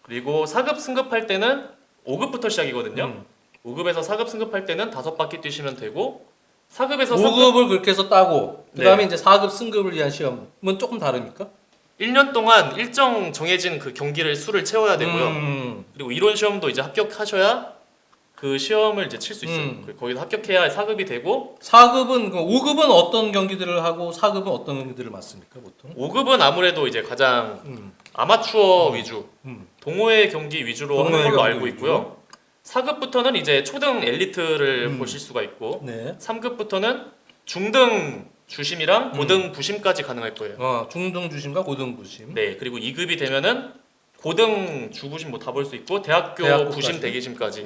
B: 그리고 4급 승급할 때는 5급부터 시작이거든요. 5급에서 4급 승급할 때는 5바퀴 뛰시면 되고 4급에서
A: 5급을 그렇게 해서 따고 그 다음에
B: 네.
A: 이제 4급 승급을 위한 시험은 조금 다릅니까?
B: 1년 동안 일정 정해진 그 경기를 수를 채워야 되고요. 그리고 이론 시험도 이제 합격하셔야 그 시험을 이제 칠 수 있어요. 거기서 합격해야 4급이 되고
A: 4급은 5급은 어떤 경기들을 하고 4급은 어떤 경기들을 맞습니까 보통?
B: 5급은 아무래도 이제 가장 아마추어 위주, 동호회 경기 위주로 하는 걸로 알고 있고요. 4급부터는 이제 초등 엘리트를 보실 수가 있고
A: 네.
B: 3급부터는 중등 주심이랑 고등 부심까지 가능할 거예요.
A: 중등 주심과 고등 부심.
B: 네, 그리고 2급이 되면은 고등 주부심 뭐 다 볼 수 있고 대학교
A: 대학교까지?
B: 부심 대기심까지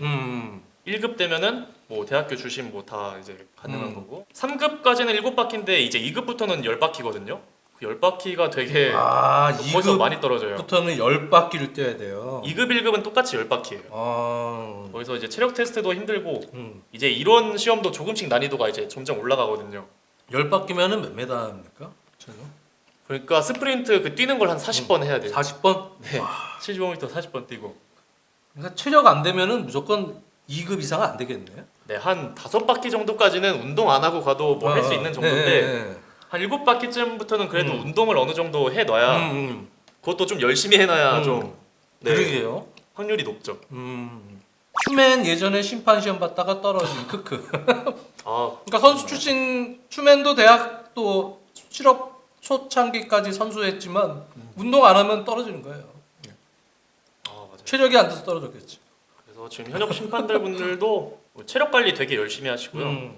B: 1급 되면은 뭐 대학교 주심 뭐 다 이제 가능한 거고 3급까지는 7바퀴인데 이제 2급부터는 10바퀴거든요. 그 10바퀴가 되게 벌써 많이 떨어져요.
A: 2급부터는 10바퀴를 뛰어야 돼요.
B: 2급, 1급은 똑같이 10바퀴예요. 거기서 이제 체력 테스트도 힘들고 이제 이론 시험도 조금씩 난이도가 이제 점점 올라가거든요.
A: 10바퀴면은 몇 메다입니까?
B: 그러니까 스프린트 그 뛰는 걸 한 40번 해야 돼요.
A: 40번?
B: 네. 75m 40번 뛰고.
A: 그러니까 체력 안 되면은 무조건 2급 이상은 안 되겠네요.
B: 네, 한 5바퀴 정도까지는 운동 안 하고 가도 뭐 할 수 있는 정도인데 한 7바퀴쯤부터는 그래도 운동을 어느 정도 해 놔야 그것도 좀 열심히 해 놔야 좀
A: 그러게요.
B: 확률이 높죠.
A: 추맨 예전에 심판 시험 봤다가 떨어진 크크.
B: 아,
A: 그러니까 선수 출신 추맨도 대학 또 실업 초창기까지 선수했지만 운동 안 하면 떨어지는 거예요.
B: 맞아요.
A: 체력이 안 돼서 떨어졌겠지.
B: 그래서 지금 현역 심판들 분들도 체력 관리 되게 열심히 하시고요.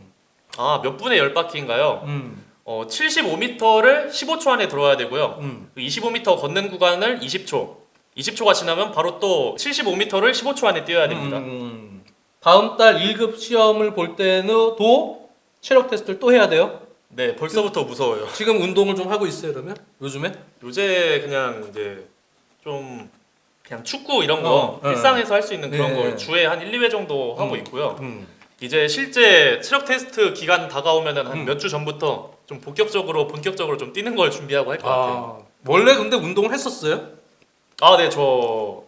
B: 몇 분의 10바퀴인가요? 75m를 15초 안에 들어야 되고요. 25m 걷는 구간을 20초. 20초가 지나면 바로 또 75m를 15초 안에 뛰어야 됩니다.
A: 다음 달 1급 시험을 볼 때는 또 체력 테스트를 또 해야 돼요?
B: 네, 벌써부터 무서워요.
A: 지금 운동을 좀 하고 있어요, 그러면? 요즘에?
B: 요새 그냥 이제 좀 그냥 축구 이런 거 일상에서 할 수 있는 그런
A: 네.
B: 걸 주에 한 1, 2회 정도 하고 있고요. 이제 실제 체력 테스트 기간 다가오면은 한 몇 주 전부터 좀 본격적으로 좀 뛰는 걸 준비하고 할 것 같아요.
A: 원래 근데 운동을 했었어요?
B: 네, 저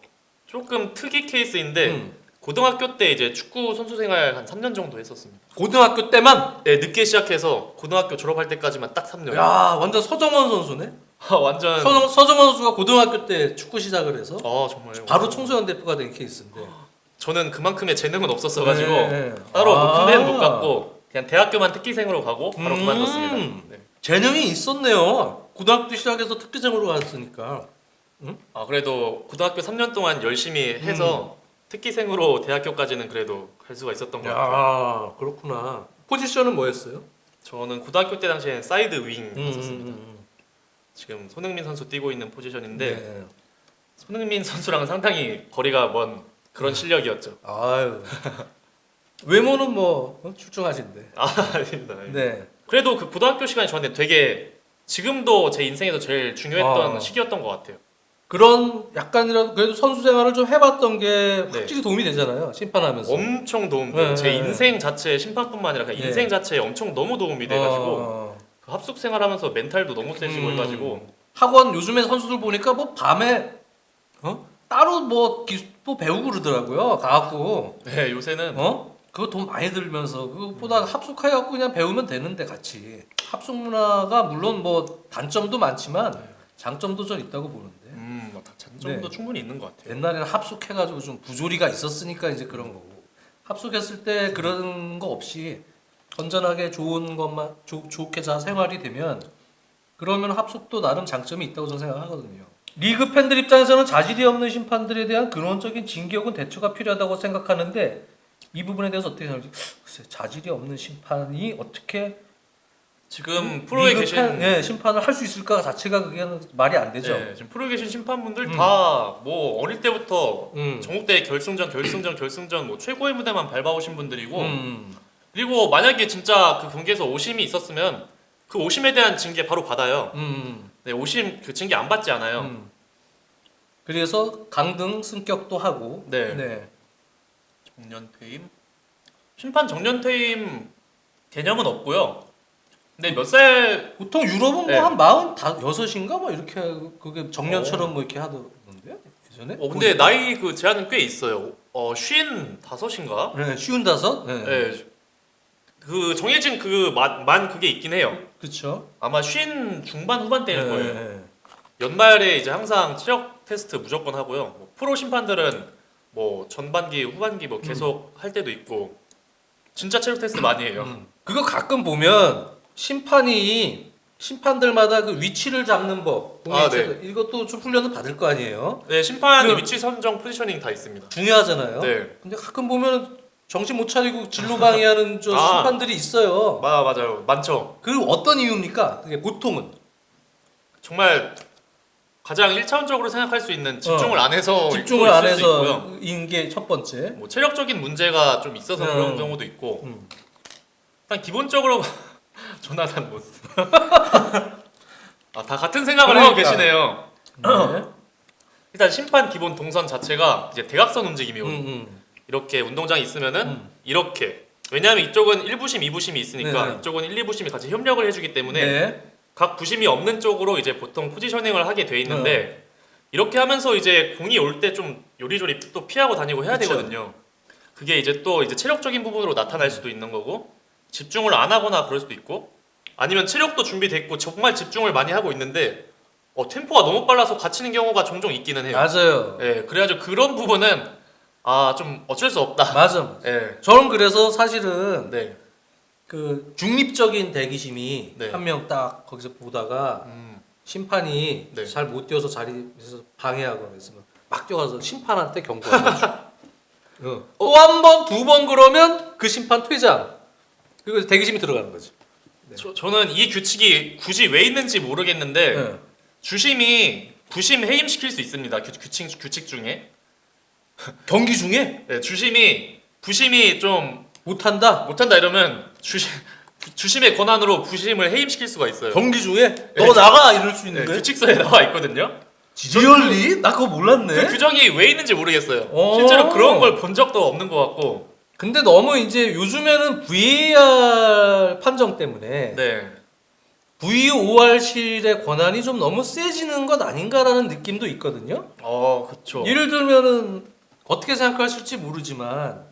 B: 조금 특이 케이스인데 고등학교 때 이제 축구 선수 생활 한 3년 정도 했었습니다.
A: 고등학교 때만?
B: 네, 늦게 시작해서 고등학교 졸업할 때까지만 딱 3년.
A: 야, 완전 서정원 선수네?
B: 완전.
A: 서정원 선수가 고등학교 때 축구 시작을 해서
B: 정말요.
A: 바로 청소년 대표가 된 케이스인데.
B: 저는 그만큼의 재능은 없었어가지고
A: 네.
B: 따로 높은 데는 못 갔고 그냥 대학교만 특기생으로 가고 바로 그만뒀습니다. 네.
A: 재능이 있었네요. 고등학교 시작해서 특기생으로 갔으니까.
B: 그래도 고등학교 3년 동안 열심히 해서 특기생으로 대학교까지는 그래도 갈 수가 있었던 것 같아요.
A: 야, 그렇구나. 포지션은 뭐였어요?
B: 저는 고등학교 때 당시엔 사이드 윙 했었습니다. 지금 손흥민 선수 뛰고 있는 포지션인데
A: 네.
B: 손흥민 선수랑은 상당히 거리가 먼 그런 실력이었죠.
A: 아유. 외모는 뭐 출중하신데.
B: 아닙니다.
A: 네.
B: 그래도 그 고등학교 시간이 저한테 되게 지금도 제 인생에서 제일 중요했던 시기였던 것 같아요.
A: 그런 약간이라도 그래도 선수 생활을 좀 해봤던 게 확실히 도움이 되잖아요. 심판하면서.
B: 엄청 도움돼요. 제 인생 자체 심판뿐만 아니라 그냥 인생 자체에 엄청 너무 도움이 돼가지고 그 합숙 생활하면서 멘탈도 너무 세지고 해가지고
A: 학원 요즘에 선수들 보니까 뭐 밤에 따로 뭐 기술 배우고 그러더라고요. 가갖고
B: 네, 요새는
A: 그거 돈 많이 들면서 그것보다 합숙해갖고 그냥 배우면 되는데 같이 합숙 문화가 물론 뭐 단점도 많지만 장점도 좀 있다고 보는데.
B: 장점도 충분히 있는 것 같아요.
A: 옛날에는 합숙해가지고 좀 부조리가 있었으니까 이제 그런 거고 합숙했을 때 그런 거 없이 건전하게 좋은 것만 좋게 잘 생활이 되면 그러면 합숙도 나름 장점이 있다고 저는 생각하거든요. 리그 팬들 입장에서는 자질이 없는 심판들에 대한 근원적인 징계 혹은 대처가 필요하다고 생각하는데 이 부분에 대해서 어떻게 생각하지? 글쎄, 자질이 없는 심판이 어떻게
B: 지금 프로에
A: 리그
B: 계신
A: 예, 심판을 할 수 있을까 자체가 그게 말이 안 되죠.
B: 네, 지금 프로에 계신 심판분들 다 뭐 어릴 때부터
A: 음.
B: 전국대회 결승전 뭐 최고의 무대만 밟아오신 분들이고
A: 음.
B: 그리고 만약에 진짜 그 경기에서 오심이 있었으면 그 오심에 대한 징계 바로 받아요. 네, 오심 그 징계 안 받지 않아요.
A: 그래서 강등 승격도 하고.
B: 네. 정년 퇴임 심판 정년 퇴임 개념은 없고요. 근데 몇 살
A: 보통 유럽은
B: 네.
A: 뭐 한 46인가 뭐 이렇게 그게 정년처럼 뭐 이렇게 하던데 예전에.
B: 근데 나이 그 제한은 꽤 있어요. 55인가?
A: 네, 55. 네.
B: 네. 그 정해진 그 만 그게 있긴 해요.
A: 그렇죠.
B: 아마 50 중반 후반대일 거예요.
A: 네.
B: 연말에 이제 항상 체력 테스트 무조건 하고요. 뭐 프로 심판들은 뭐 전반기, 후반기 뭐 계속 할 때도 있고 진짜 체력 테스트 많이 해요.
A: 그거 가끔 보면 심판들마다 그 위치를 잡는 법,
B: 아,
A: 네. 이것도 좀 훈련을 받을 거 아니에요.
B: 네, 심판
A: 그-
B: 위치 선정 포지셔닝 다 있습니다.
A: 중요하잖아요.
B: 네,
A: 근데 가끔 보면 정신 못 차리고 진로 방해하는 저
B: 아.
A: 심판들이 있어요.
B: 맞아요, 많죠.
A: 그 어떤 이유입니까? 그게 보통은
B: 정말 가장 1차원적으로 생각할 수 있는 집중을 안 해서
A: 집중을
B: 또
A: 안
B: 있을 수 있고요.
A: 해서인 게 첫 번째.
B: 뭐 체력적인 문제가 좀 있어서 그런 경우도 있고 일단 기본적으로 조나단 모스 다 같은 생각을 하고
A: 그러니까.
B: 계시네요.
A: 네.
B: 일단 심판 기본 동선 자체가 이제 대각선 움직임이거든요.
A: 음.
B: 이렇게 운동장이 있으면은 이렇게 왜냐하면 이쪽은 1부심, 2부심이 있으니까
A: 네.
B: 이쪽은 1, 2부심이 같이 협력을 해주기 때문에
A: 네.
B: 각 부심이 없는 쪽으로 이제 보통 포지셔닝을 하게 돼 있는데 이렇게 하면서 이제 공이 올 때 좀 요리조리 또 피하고 다니고 해야
A: 그쵸.
B: 되거든요. 그게 이제 또 이제 체력적인 부분으로 나타날 수도 있는 거고 집중을 안 하거나 그럴 수도 있고 아니면 체력도 준비됐고 정말 집중을 많이 하고 있는데 템포가 너무 빨라서 갇히는 경우가 종종 있기는 해요.
A: 맞아요.
B: 예, 그래가지고 그런 부분은 좀 어쩔 수 없다.
A: 맞아.
B: 예,
A: 저는 그래서 사실은
B: 네,
A: 그 중립적인 대기심이
B: 네.
A: 한 명 딱 거기서 보다가 심판이
B: 네.
A: 잘 못 뛰어서 자리에서 방해하거나 했으면 막 뛰어가서 심판한테 경고하는 거죠. 또 한 번, 두 번 그러면 그 심판 퇴장. 그리고 대기심이 들어가는 거지. 네.
B: 저는 이 규칙이 굳이 왜 있는지 모르겠는데
A: 네.
B: 주심이 부심 해임시킬 수 있습니다. 규칙 중에
A: 경기 중에
B: 네, 부심이 좀
A: 못한다.
B: 못한다 이러면 주심의 권한으로 부심을 해임시킬 수가 있어요.
A: 경기 중에 너 나가 이럴 수
B: 네,
A: 있는데.
B: 규칙서에 나와 있거든요.
A: 리얼리? 나 그거 몰랐네.
B: 그 규정이 왜 있는지 모르겠어요.
A: 오.
B: 실제로 그런 걸 본 적도 없는 것 같고.
A: 근데 너무 이제 요즘에는 VAR 판정 때문에
B: 네.
A: VOR실의 권한이 좀 너무 세지는 것 아닌가라는 느낌도 있거든요.
B: 그쵸.
A: 예를 들면은 어떻게 생각하실지 모르지만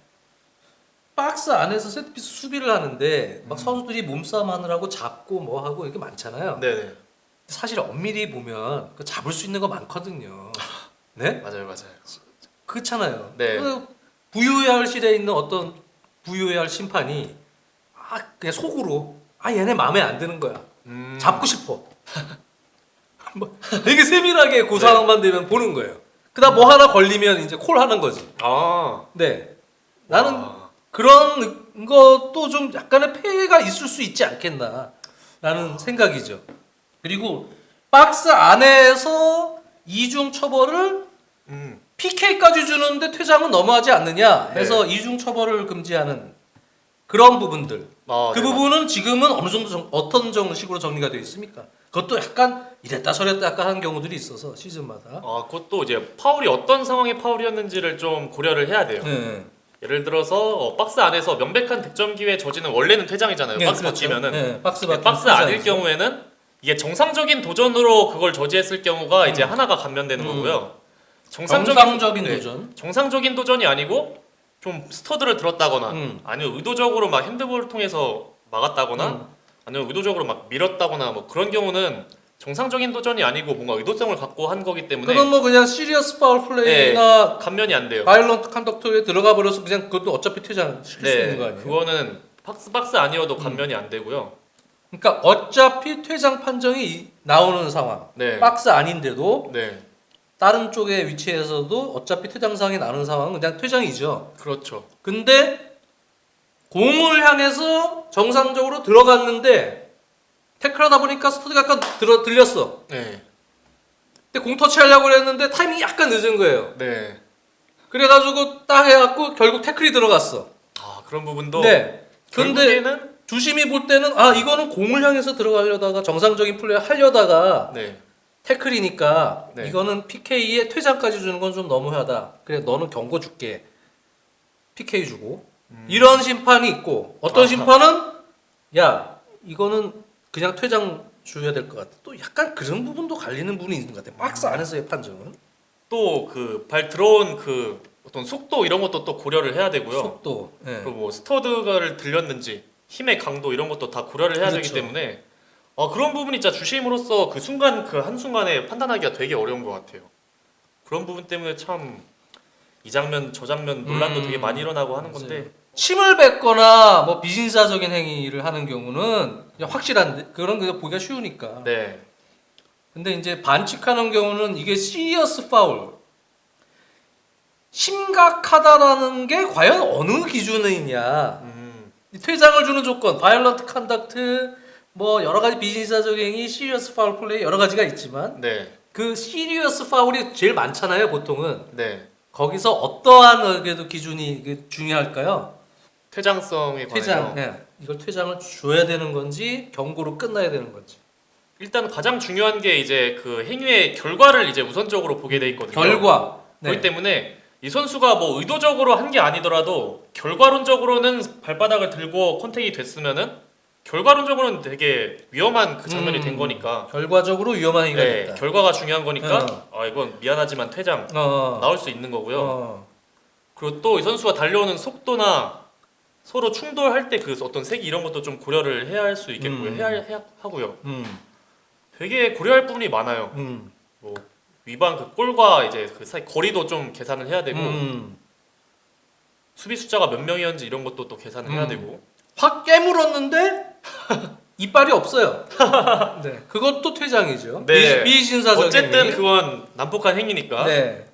A: 박스 안에서 세트피스 수비를 하는데 막 선수들이 몸싸움 하느라고 잡고 뭐 하고 이렇게 많잖아요.
B: 네네.
A: 사실 엄밀히 보면 그 잡을 수 있는 거 많거든요. 네?
B: 맞아요.
A: 그렇잖아요.
B: 네.
A: 그 VOR실에 있는 어떤 VOR 심판이 그냥 속으로 얘네 마음에 안 드는 거야. 잡고 싶어. 뭐 되게 세밀하게 그 상황만 되면 보는 거예요. 그다음 뭐 하나 걸리면 이제 콜 하는 거지. 네. 나는 그런 것도 좀 약간의 폐해가 있을 수 있지 않겠나라는 생각이죠. 그리고 박스 안에서 이중 처벌을 PK까지 주는데 퇴장은 너무하지 않느냐 해서 이중 처벌을 금지하는 그런 부분들. 그 부분은 지금은 어느 정도 어떤 식으로 정리가 되어 있습니까? 그것도 약간 이랬다 저랬다 약간 하는 경우들이 있어서 시즌마다.
B: 그것도 이제 파울이 어떤 상황의 파울이었는지를 좀 고려를 해야 돼요.
A: 네.
B: 예를 들어서 박스 안에서 명백한 득점 기회 저지는 원래는 퇴장이잖아요. 박스
A: 그렇죠.
B: 바뀌면은.
A: 네, 박스
B: 박스 안일 경우에는 이게 정상적인 도전으로 그걸 저지했을 경우가 이제 하나가 감면되는 거고요.
A: 정상적인 도전.
B: 정상적인 도전이 아니고 좀 스터드를 들었다거나 아니면 의도적으로 막 핸드볼을 통해서 막았다거나 아니면 의도적으로 막 밀었다거나 뭐 그런 경우는 정상적인 도전이 아니고 뭔가 의도성을 갖고 한 거기 때문에
A: 그건 뭐 그냥 시리어스 파울 플레이나
B: 감면이 안 돼요.
A: 바이올런트 컨덕트에 들어가 버려서 그냥 그것도 어차피 퇴장 시킬 수 있는 거 아니에요?
B: 그거는 박스 아니어도 감면이 안 되고요.
A: 그러니까 어차피 퇴장 판정이 나오는 상황.
B: 네.
A: 박스 아닌데도
B: 네.
A: 다른 쪽의 위치에서도 어차피 퇴장상이 나는 상황은 그냥 퇴장이죠.
B: 그렇죠.
A: 근데 공을 향해서 정상적으로 들어갔는데 태클하다 보니까 스터드가 약간 들렸어.
B: 네.
A: 근데 공 터치하려고 그랬는데 타이밍이 약간 늦은 거예요.
B: 네.
A: 그래가지고 딱 해갖고 결국 태클이 들어갔어.
B: 아, 그런 부분도
A: 네. 근데
B: 결국에는
A: 주심이 볼 때는 아 이거는 공을 향해서 들어가려다가 정상적인 플레이 하려다가
B: 네.
A: 태클이니까
B: 네.
A: 이거는 PK에 퇴장까지 주는 건 좀 너무하다. 그래 너는 경고 줄게. PK 주고 이런 심판이 있고 어떤
B: 아하.
A: 심판은 야 이거는 그냥 퇴장 줘야 될 것 같아. 또 약간 그런 부분도 갈리는 부분이 있는 것 같아. 박스 안에서의 판정은
B: 또 그 발 들어온 그 어떤 속도 이런 것도 또 고려를 해야 되고요.
A: 속도. 예.
B: 그리고 뭐 스터드가를 들렸는지 힘의 강도 이런 것도 다 고려를 해야 되기
A: 그렇죠.
B: 때문에 그런 부분이 진짜 주심으로서 그 순간 그 한순간에 판단하기가 되게 어려운 것 같아요. 그런 부분 때문에 참 이 장면 저 장면 논란도 되게 많이 일어나고 하는
A: 맞아요.
B: 건데
A: 침을 뱉거나 뭐 비신사적인 행위를 하는 경우는 그냥 확실한데 그런 거 보기가 쉬우니까.
B: 네.
A: 근데 이제 반칙하는 경우는 이게 시리어스 파울. 심각하다라는 게 과연 어느 기준에 있냐. 이 퇴장을 주는 조건, 바이올런트 컨덕트, 뭐 여러 가지 비신사적 행위, 시리어스 파울 플레이 여러 가지가 있지만
B: 네.
A: 그 시리어스 파울이 제일 많잖아요, 보통은.
B: 네.
A: 거기서 어떠한 그래도 기준이 이게 중요할까요?
B: 퇴장성에 관해서
A: 퇴장. 네. 이걸 퇴장을 줘야 되는 건지 경고로 끝나야 되는 건지.
B: 일단 가장 중요한 게 이제 그 행위의 결과를 이제 우선적으로 보게 돼 있거든요.
A: 결과.
B: 그렇기 때문에 이 선수가 뭐 의도적으로 한 게 아니더라도 결과론적으로는 발바닥을 들고 컨택이 됐으면은 결과론적으로는 되게 위험한 그 장면이 된 거니까.
A: 결과적으로 위험한 행위가
B: 네,
A: 됐다.
B: 결과가 중요한 거니까 이건 미안하지만 퇴장 나올 수 있는 거고요. 그리고 또 이 선수가 달려오는 속도나 서로 충돌할 때 그 어떤 색이 이런 것도 좀 고려를 해야 할 수 있겠고요. 해야 하고요. 되게 고려할 부분이 많아요. 뭐 위반 그 골과 이제 그 사이 거리도 좀 계산을 해야 되고 수비 숫자가 몇 명이었는지 이런 것도 또 계산을 해야 되고.
A: 확 깨물었는데 이빨이 없어요. 네, 그것도 퇴장이죠.
B: 네.
A: 비신사적
B: 어쨌든
A: 행위.
B: 그건 난폭한 행위니까.
A: 네.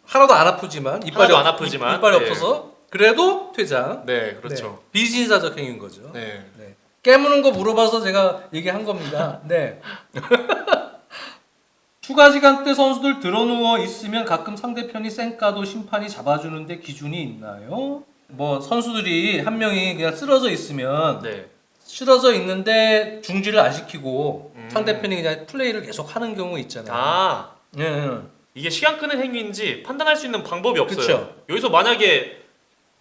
A: 하나도 안 아프지만 이빨이
B: 하나도 안 아프지만,
A: 이빨이
B: 네.
A: 없어서 그래도 퇴장.
B: 네, 그렇죠.
A: 네. 비신사적 행위인 거죠.
B: 네.
A: 네. 깨무는 거 물어봐서 제가 얘기한 겁니다. 네. 추가 시간 때 선수들 드러누워 있으면 가끔 상대편이 쌩까도 심판이 잡아주는데 기준이 있나요? 뭐 선수들이 한 명이 그냥 쓰러져 있으면
B: 네.
A: 쓰러져 있는데 중지를 안 시키고 상대편이 그냥 플레이를 계속 하는 경우 있잖아요.
B: 아,
A: 네.
B: 이게 시간 끄는 행위인지 판단할 수 있는 방법이 없어요.
A: 그쵸.
B: 여기서 만약에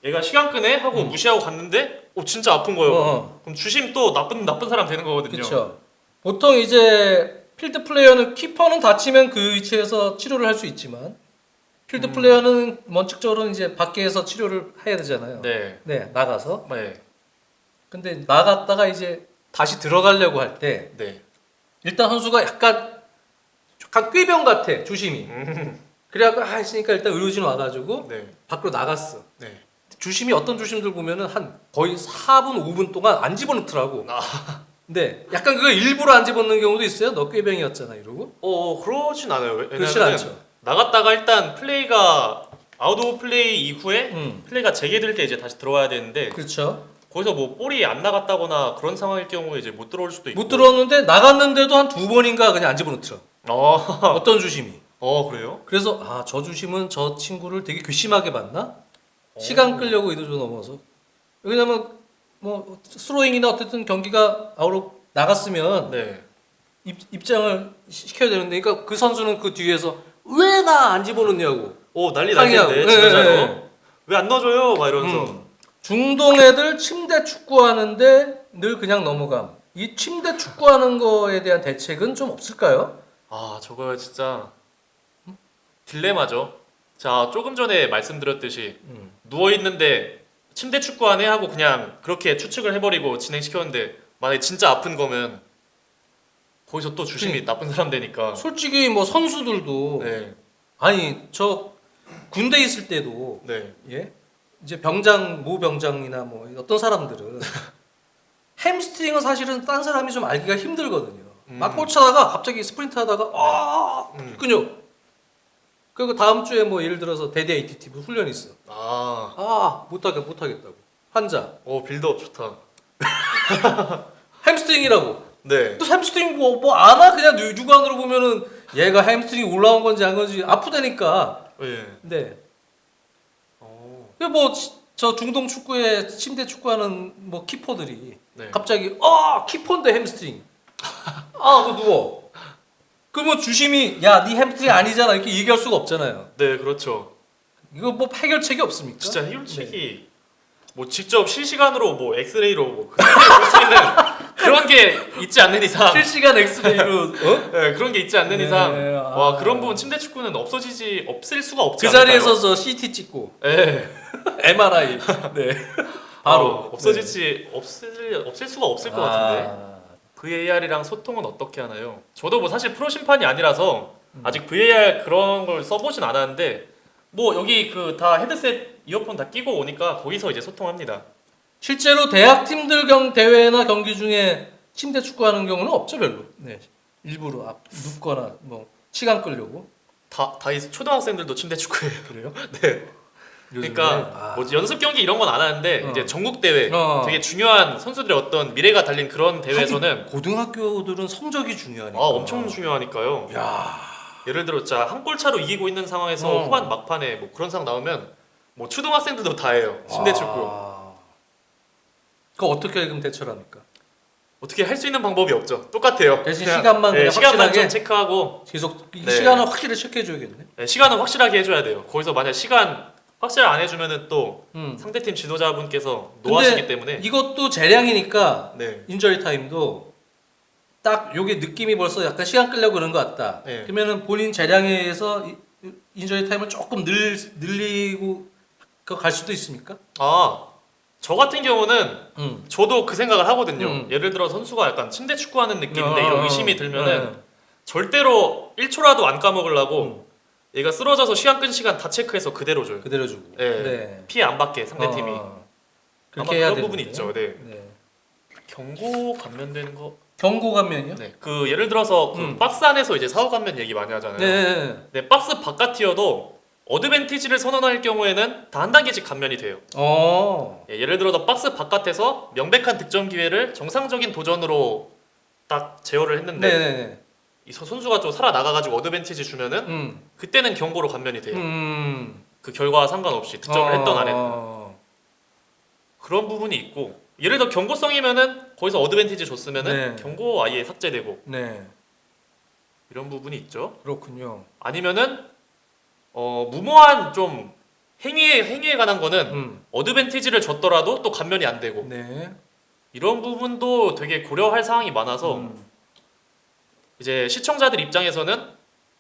B: 얘가 시간 끄네 하고 무시하고 갔는데 진짜 아픈 거예요. 그럼 주심 또 나쁜 사람 되는 거거든요.
A: 그렇죠. 보통 이제 필드 플레이어는 키퍼는 다치면 그 위치에서 치료를 할 수 있지만 필드 플레이어는 원칙적으로 이제 밖에서 치료를 해야 되잖아요.
B: 네.
A: 네, 나가서.
B: 네.
A: 근데 나갔다가 이제 다시 들어가려고 할 때
B: 네.
A: 일단 선수가 약간 꾀병 같아 주심이. 그래갖고 했으니까 일단 의료진 와가지고
B: 네.
A: 밖으로 나갔어.
B: 네.
A: 주심이 어떤 주심들 보면은 한 거의 4분 5분 동안 안 집어넣더라고. 네, 약간 그거 일부러 안 집어넣는 경우도 있어요. 너 꾀병이었잖아 이러고.
B: 그러진 않아요.
A: 그렇진
B: 왜냐면
A: 않죠.
B: 나갔다가 일단 플레이가 아웃 오브 플레이 이후에
A: 음.
B: 플레이가 재개될 때 이제 다시 들어와야 되는데
A: 그렇죠.
B: 거기서 뭐 볼이 안 나갔다거나 그런 상황일 경우에 이제 못 들어올 수도 있고.
A: 못 들어왔는데 나갔는데도 한 2번인가 그냥 안 집어넣더라. 어떤 주심이.
B: 그래요?
A: 그래서 저 주심은 저 친구를 되게 괘씸하게 봤나? 시간 끌려고 의도적으로 넘어서. 왜냐면 뭐 스로잉이나 어쨌든 경기가 아웃으로 나갔으면
B: 네.
A: 입장을 시켜야 되는데 그러니까 그 선수는 그 뒤에서 왜 나 안 집어넣냐고.
B: 난리
A: 항의하고.
B: 났는데 진짜로.
A: 네.
B: 왜 안 넣어줘요? 막 이러면서.
A: 중동 애들 침대 축구하는데 늘 그냥 넘어감. 이 침대 축구하는 거에 대한 대책은 좀 없을까요?
B: 저거 진짜 딜레마죠. 자, 조금 전에 말씀드렸듯이 누워 있는데 침대 축구하네 하고 그냥 그렇게 추측을 해버리고 진행시켰는데 만약에 진짜 아픈 거면 거기서 또 주심이 나쁜 사람 되니까.
A: 솔직히 뭐 선수들도
B: 네,
A: 아니 저 군대 있을 때도
B: 네,
A: 예 이제 병장 모 병장이나 뭐 어떤 사람들은 햄스트링은 사실은 딴 사람이 좀 알기가 힘들거든요. 막 꽂혀다가 갑자기 스프린트 하다가 근육. 그리고 다음 주에 뭐 예를 들어서 대대 ATT 훈련 있어. 못하겠다고 환자.
B: 빌드업 좋다.
A: 햄스트링이라고.
B: 네,
A: 또 햄스트링 뭐 아나 그냥 육안으로 보면은 얘가 햄스트링 올라온 건지 안 건지 아프다니까.
B: 예.
A: 네. 뭐저 중동 축구에 침대 축구하는 뭐 키퍼들이
B: 네.
A: 갑자기 키퍼인데 햄스트링. 그거 누워. 그러면 주심이 야 네 햄스트링 아니잖아 이렇게 얘기할 수가 없잖아요.
B: 네, 그렇죠.
A: 이거 뭐 해결책이 없습니까?
B: 진짜 해결책이
A: 네.
B: 뭐 직접 실시간으로 뭐 엑스레이로 뭐 볼수 있는 그런 게 있지 않는 이상,
A: 실시간 엑스레이로
B: 네, 그런 게 있지 않는
A: 네,
B: 이상,
A: 아.
B: 와 그런 부분 침대 축구는 없을 수가 없지
A: 그
B: 않을까요?
A: 자리에서 저 CT 찍고
B: 네,
A: MRI 네 바로
B: 없을 수가 없을 것 같은데. VAR이랑 소통은 어떻게 하나요? 저도 뭐 사실 프로 심판이 아니라서 아직 VAR 그런 걸 써보진 않았는데 뭐 여기 그 다 헤드셋 이어폰 다 끼고 오니까 거기서 이제 소통합니다.
A: 실제로 대학 팀들 대회나 경기 중에 침대 축구하는 경우는 없죠 별로. 네 일부러 눕거나 뭐 시간 끌려고.
B: 다 초등학생들도 침대 축구예요.
A: 그래요?
B: 네.
A: 요즘에?
B: 그러니까 뭐 연습 경기 이런 건 안 하는데 이제 전국 대회 되게 중요한 선수들의 어떤 미래가 달린 그런 대회에서는
A: 고등학교들은 성적이 중요하니까.
B: 엄청 중요하니까요.
A: 야.
B: 예를 들어 자 한 골 차로 이기고 있는 상황에서 후반 막판에 뭐 그런 상황 나오면 뭐 초등학생들도 다 해요. 침대 축구.
A: 그거 어떻게 그럼 대처를 합니까?
B: 어떻게 할 수 있는 방법이 없죠. 똑같아요.
A: 대신 시간만 그냥
B: 시간만
A: 확실하게
B: 좀 체크하고
A: 계속 이
B: 네.
A: 시간을 확실히 체크해줘야겠네.
B: 네, 시간은 확실하게 해줘야 돼요. 거기서 만약 시간 확실 안 해주면은 또
A: 음.
B: 상대팀 지도자분께서 노하시기 때문에
A: 이것도 재량이니까
B: 네.
A: 인저리 타임도 딱 요게 느낌이 벌써 약간 시간 끌려고 그런 것 같다.
B: 네.
A: 그러면은 본인 재량에 의해서 인저리 타임을 조금 늘리고 갈 수도 있습니까?
B: 저 같은 경우는 저도 그 생각을 하거든요. 예를 들어 선수가 약간 침대 축구하는 느낌인데 이런 의심이 들면은 절대로 1초라도 안 까먹으려고 얘가 쓰러져서 시간 끈 시간 다 체크해서 그대로 줘요.
A: 그대로 주고.
B: 네. 피해 안 받게 상대팀이. 아마
A: 그렇게 해야
B: 그런 부분이
A: 되는데.
B: 있죠. 네.
A: 네.
B: 경고 감면되는 거.
A: 경고 감면이요?
B: 네. 그 예를 들어서 그 박스 안에서 이제 사후 감면 얘기 많이 하잖아요.
A: 네.
B: 네. 박스 바깥이어도 어드밴티지를 선언할 경우에는 다 한 단계씩 감면이 돼요. 예를 들어서 박스 바깥에서 명백한 득점 기회를 정상적인 도전으로 딱 제어를 했는데
A: 네네네.
B: 이 선수가 좀 살아나가가지고 어드밴티지 주면은 그때는 경고로 감면이 돼요. 그 결과와 상관없이 득점을 했던 안 했던 그런 부분이 있고 예를 들어 경고성이면은 거기서 어드밴티지 줬으면은 경고 아예 삭제되고 이런 부분이 있죠.
A: 그렇군요.
B: 아니면은 무모한 좀 행위에 관한 거는 어드밴티지를 줬더라도 또 감면이 안 되고 이런 부분도 되게 고려할 사항이 많아서 이제 시청자들 입장에서는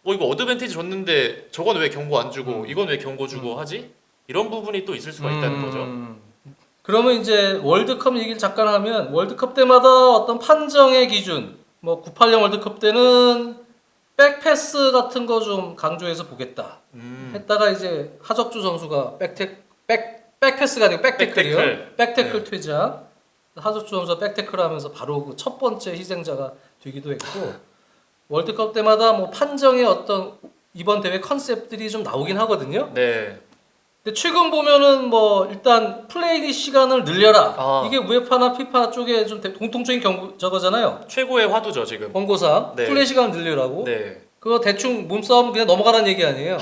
B: 이거 어드밴티지 줬는데 저건 왜 경고 안 주고 이건 왜 경고 주고 하지? 이런 부분이 또 있을 수가 있다는 거죠.
A: 그러면 이제 월드컵 얘기를 잠깐 하면 월드컵 때마다 어떤 판정의 기준 뭐 98년 월드컵 때는 백패스 같은 거 좀 강조해서 보겠다 했다가 이제 하적주 선수가 백패스가 아니고 백태클이요. 백태클 퇴장. 하적주 선수가 백태클 하면서 바로 그 첫 번째 희생자가 되기도 했고 월드컵 때마다 뭐 판정의 어떤 이번 대회 컨셉들이 좀 나오긴 하거든요.
B: 네.
A: 근데 최근 보면은 뭐 일단 플레이 시간을 늘려라. 이게 우에파나 피파 쪽에 좀 공통적인 저거잖아요.
B: 최고의 화두죠 지금.
A: 권고사 플레이 시간을 늘려라고. 그거 대충 몸싸움 그냥 넘어가라는 얘기 아니에요.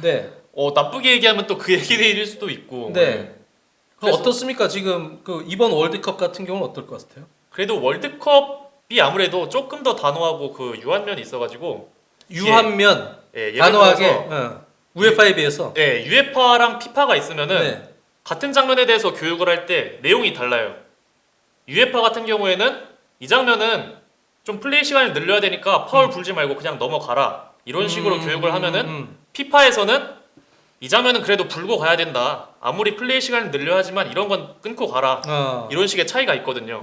A: 네.
B: 나쁘게 얘기하면 또 그 얘기일 수도 있고.
A: 그럼 어떻습니까? 지금 그 이번 월드컵 같은 경우는 어떨 것 같아요?
B: 그래도 월드컵이 아무래도 조금 더 단호하고 그 유한면이 있어가지고
A: 유한면 단호하게 우에파에 비해서
B: 유에파랑 피파가 있으면은 같은 장면에 대해서 교육을 할 때 내용이 달라요. 유에파 같은 경우에는 이 장면은 좀 플레이 시간을 늘려야 되니까 파울 불지 말고 그냥 넘어가라 이런 식으로 교육을 하면은 피파에서는 이 장면은 그래도 불고 가야 된다. 아무리 플레이 시간을 늘려야 하지만 이런 건 끊고 가라. 이런 식의 차이가 있거든요.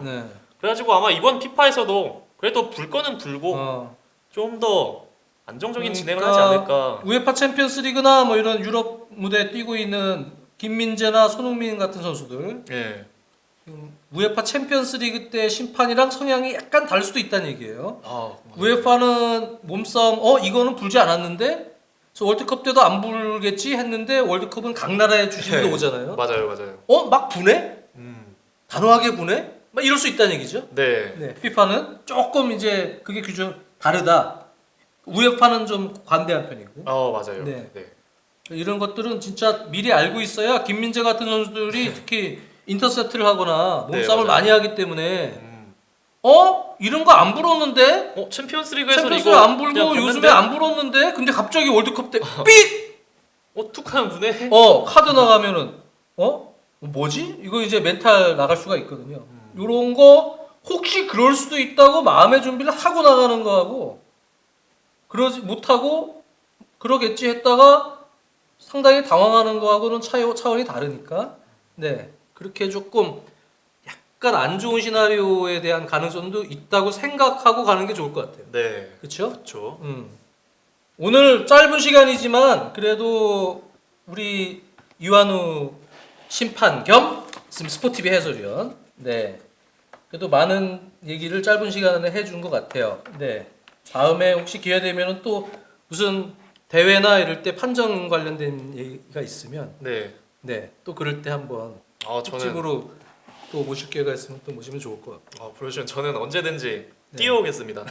B: 그래가지고 아마 이번 피파에서도 그래도 불 거는 불고
A: 어.
B: 좀 더 안정적인 진행을
A: 그러니까
B: 하지 않을까.
A: 우에파 챔피언스리그나 뭐 이런 유럽 무대에 뛰고 있는 김민재나 손흥민 같은 선수들
B: 예.
A: 우에파 챔피언스리그 때 심판이랑 성향이 약간 다를 수도 있다는 얘기예요.
B: 아,
A: 우에파는 몸싸움 이거는 불지 않았는데 그래서 월드컵 때도 안 불겠지 했는데 월드컵은 각 나라의 주심도
B: 네.
A: 오잖아요.
B: 맞아요.
A: 막 부네?
B: 음.
A: 단호하게 부네? 막 이럴 수 있다는 얘기죠.
B: 네.
A: 네, FIFA는 조금 이제 그게 규정 다르다. 우에파는 좀 관대한 편이고.
B: 맞아요.
A: 네.
B: 네.
A: 이런 것들은 진짜 미리 알고 있어야 김민재 같은 선수들이 특히 인터셉트를 하거나
B: 네,
A: 몸싸움을
B: 맞아요.
A: 많이 하기 때문에
B: 음.
A: 이런 거 안 불었는데
B: 챔피언스리그에서
A: 챔피언스
B: 이거
A: 안 불고
B: 그냥
A: 요즘에
B: 봤는데
A: 안 불었는데 근데 갑자기 월드컵 때 삑!
B: 툭하면 분해.
A: 카드 나가면은 뭐지? 이거 이제 멘탈 나갈 수가 있거든요. 요런 거 혹시 그럴 수도 있다고 마음의 준비를 하고 나가는 거하고 그러지 못하고 그러겠지 했다가 상당히 당황하는 거하고는 차원이 다르니까 네 그렇게 조금 약간 안 좋은 시나리오에 대한 가능성도 있다고 생각하고 가는 게 좋을 것 같아요.
B: 네.
A: 그렇죠?
B: 그렇죠.
A: 오늘 짧은 시간이지만 그래도 우리 유한우 심판 겸 스포티비 해설위원 네 그래도 많은 얘기를 짧은 시간에 해준 것 같아요. 네 다음에 혹시 기회 되면은 또 무슨 대회나 이럴 때 판정 관련된 얘기가 있으면
B: 네.
A: 또 그럴 때 한번
B: 저는
A: 특집으로 또 모실 기회가 있으면 또 모시면 좋을 것 같고
B: 부르시면 저는 언제든지
A: 네.
B: 뛰어오겠습니다.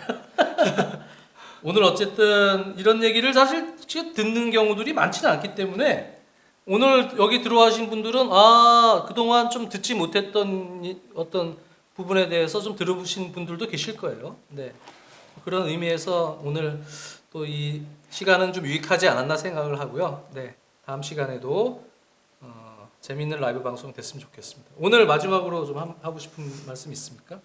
A: 오늘 어쨌든 이런 얘기를 사실 듣는 경우들이 많지는 않기 때문에 오늘 여기 들어와신 분들은 그동안 좀 듣지 못했던 어떤 부분에 대해서 좀 들어보신 분들도 계실 거예요. 네. 그런 의미에서 오늘 또 이 시간은 좀 유익하지 않았나 생각을 하고요. 네. 다음 시간에도 재미있는 라이브 방송 됐으면 좋겠습니다. 오늘 마지막으로 좀 하고 싶은 말씀 있습니까?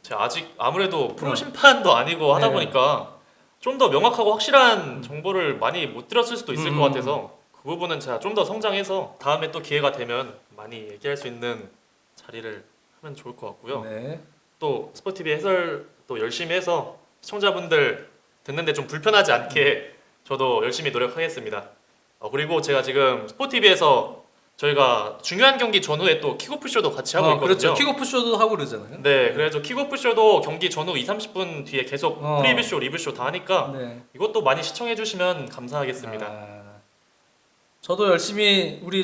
B: 제가 아직 아무래도 프로 심판도 아니고 하다
A: 네.
B: 보니까 좀 더 명확하고 확실한 정보를 많이 못 들었을 수도 있을 것 같아서 그 부분은 제가 좀 더 성장해서 다음에 또 기회가 되면 많이 얘기할 수 있는 자리를 하면 좋을 것 같고요.
A: 네.
B: 또 스포티비 해설 또 열심히 해서 시청자분들 듣는데 좀 불편하지 않게 저도 열심히 노력하겠습니다. 그리고 제가 지금 스포티비에서 저희가 중요한 경기 전후에 또 킥오프 쇼도 같이 하고 있거든요.
A: 그렇죠. 킥오프 쇼도 하고 그러잖아요.
B: 네, 그래서 킥오프 쇼도 경기 전후 2, 30분 뒤에 계속 프리뷰 쇼, 리뷰 쇼 다 하니까
A: 네.
B: 이것도 많이 시청해 주시면 감사하겠습니다.
A: 저도 열심히 우리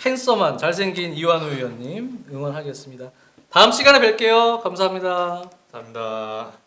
A: 핸섬한 잘생긴 이완우 의원님 응원하겠습니다. 다음 시간에 뵐게요. 감사합니다.
B: 감사합니다.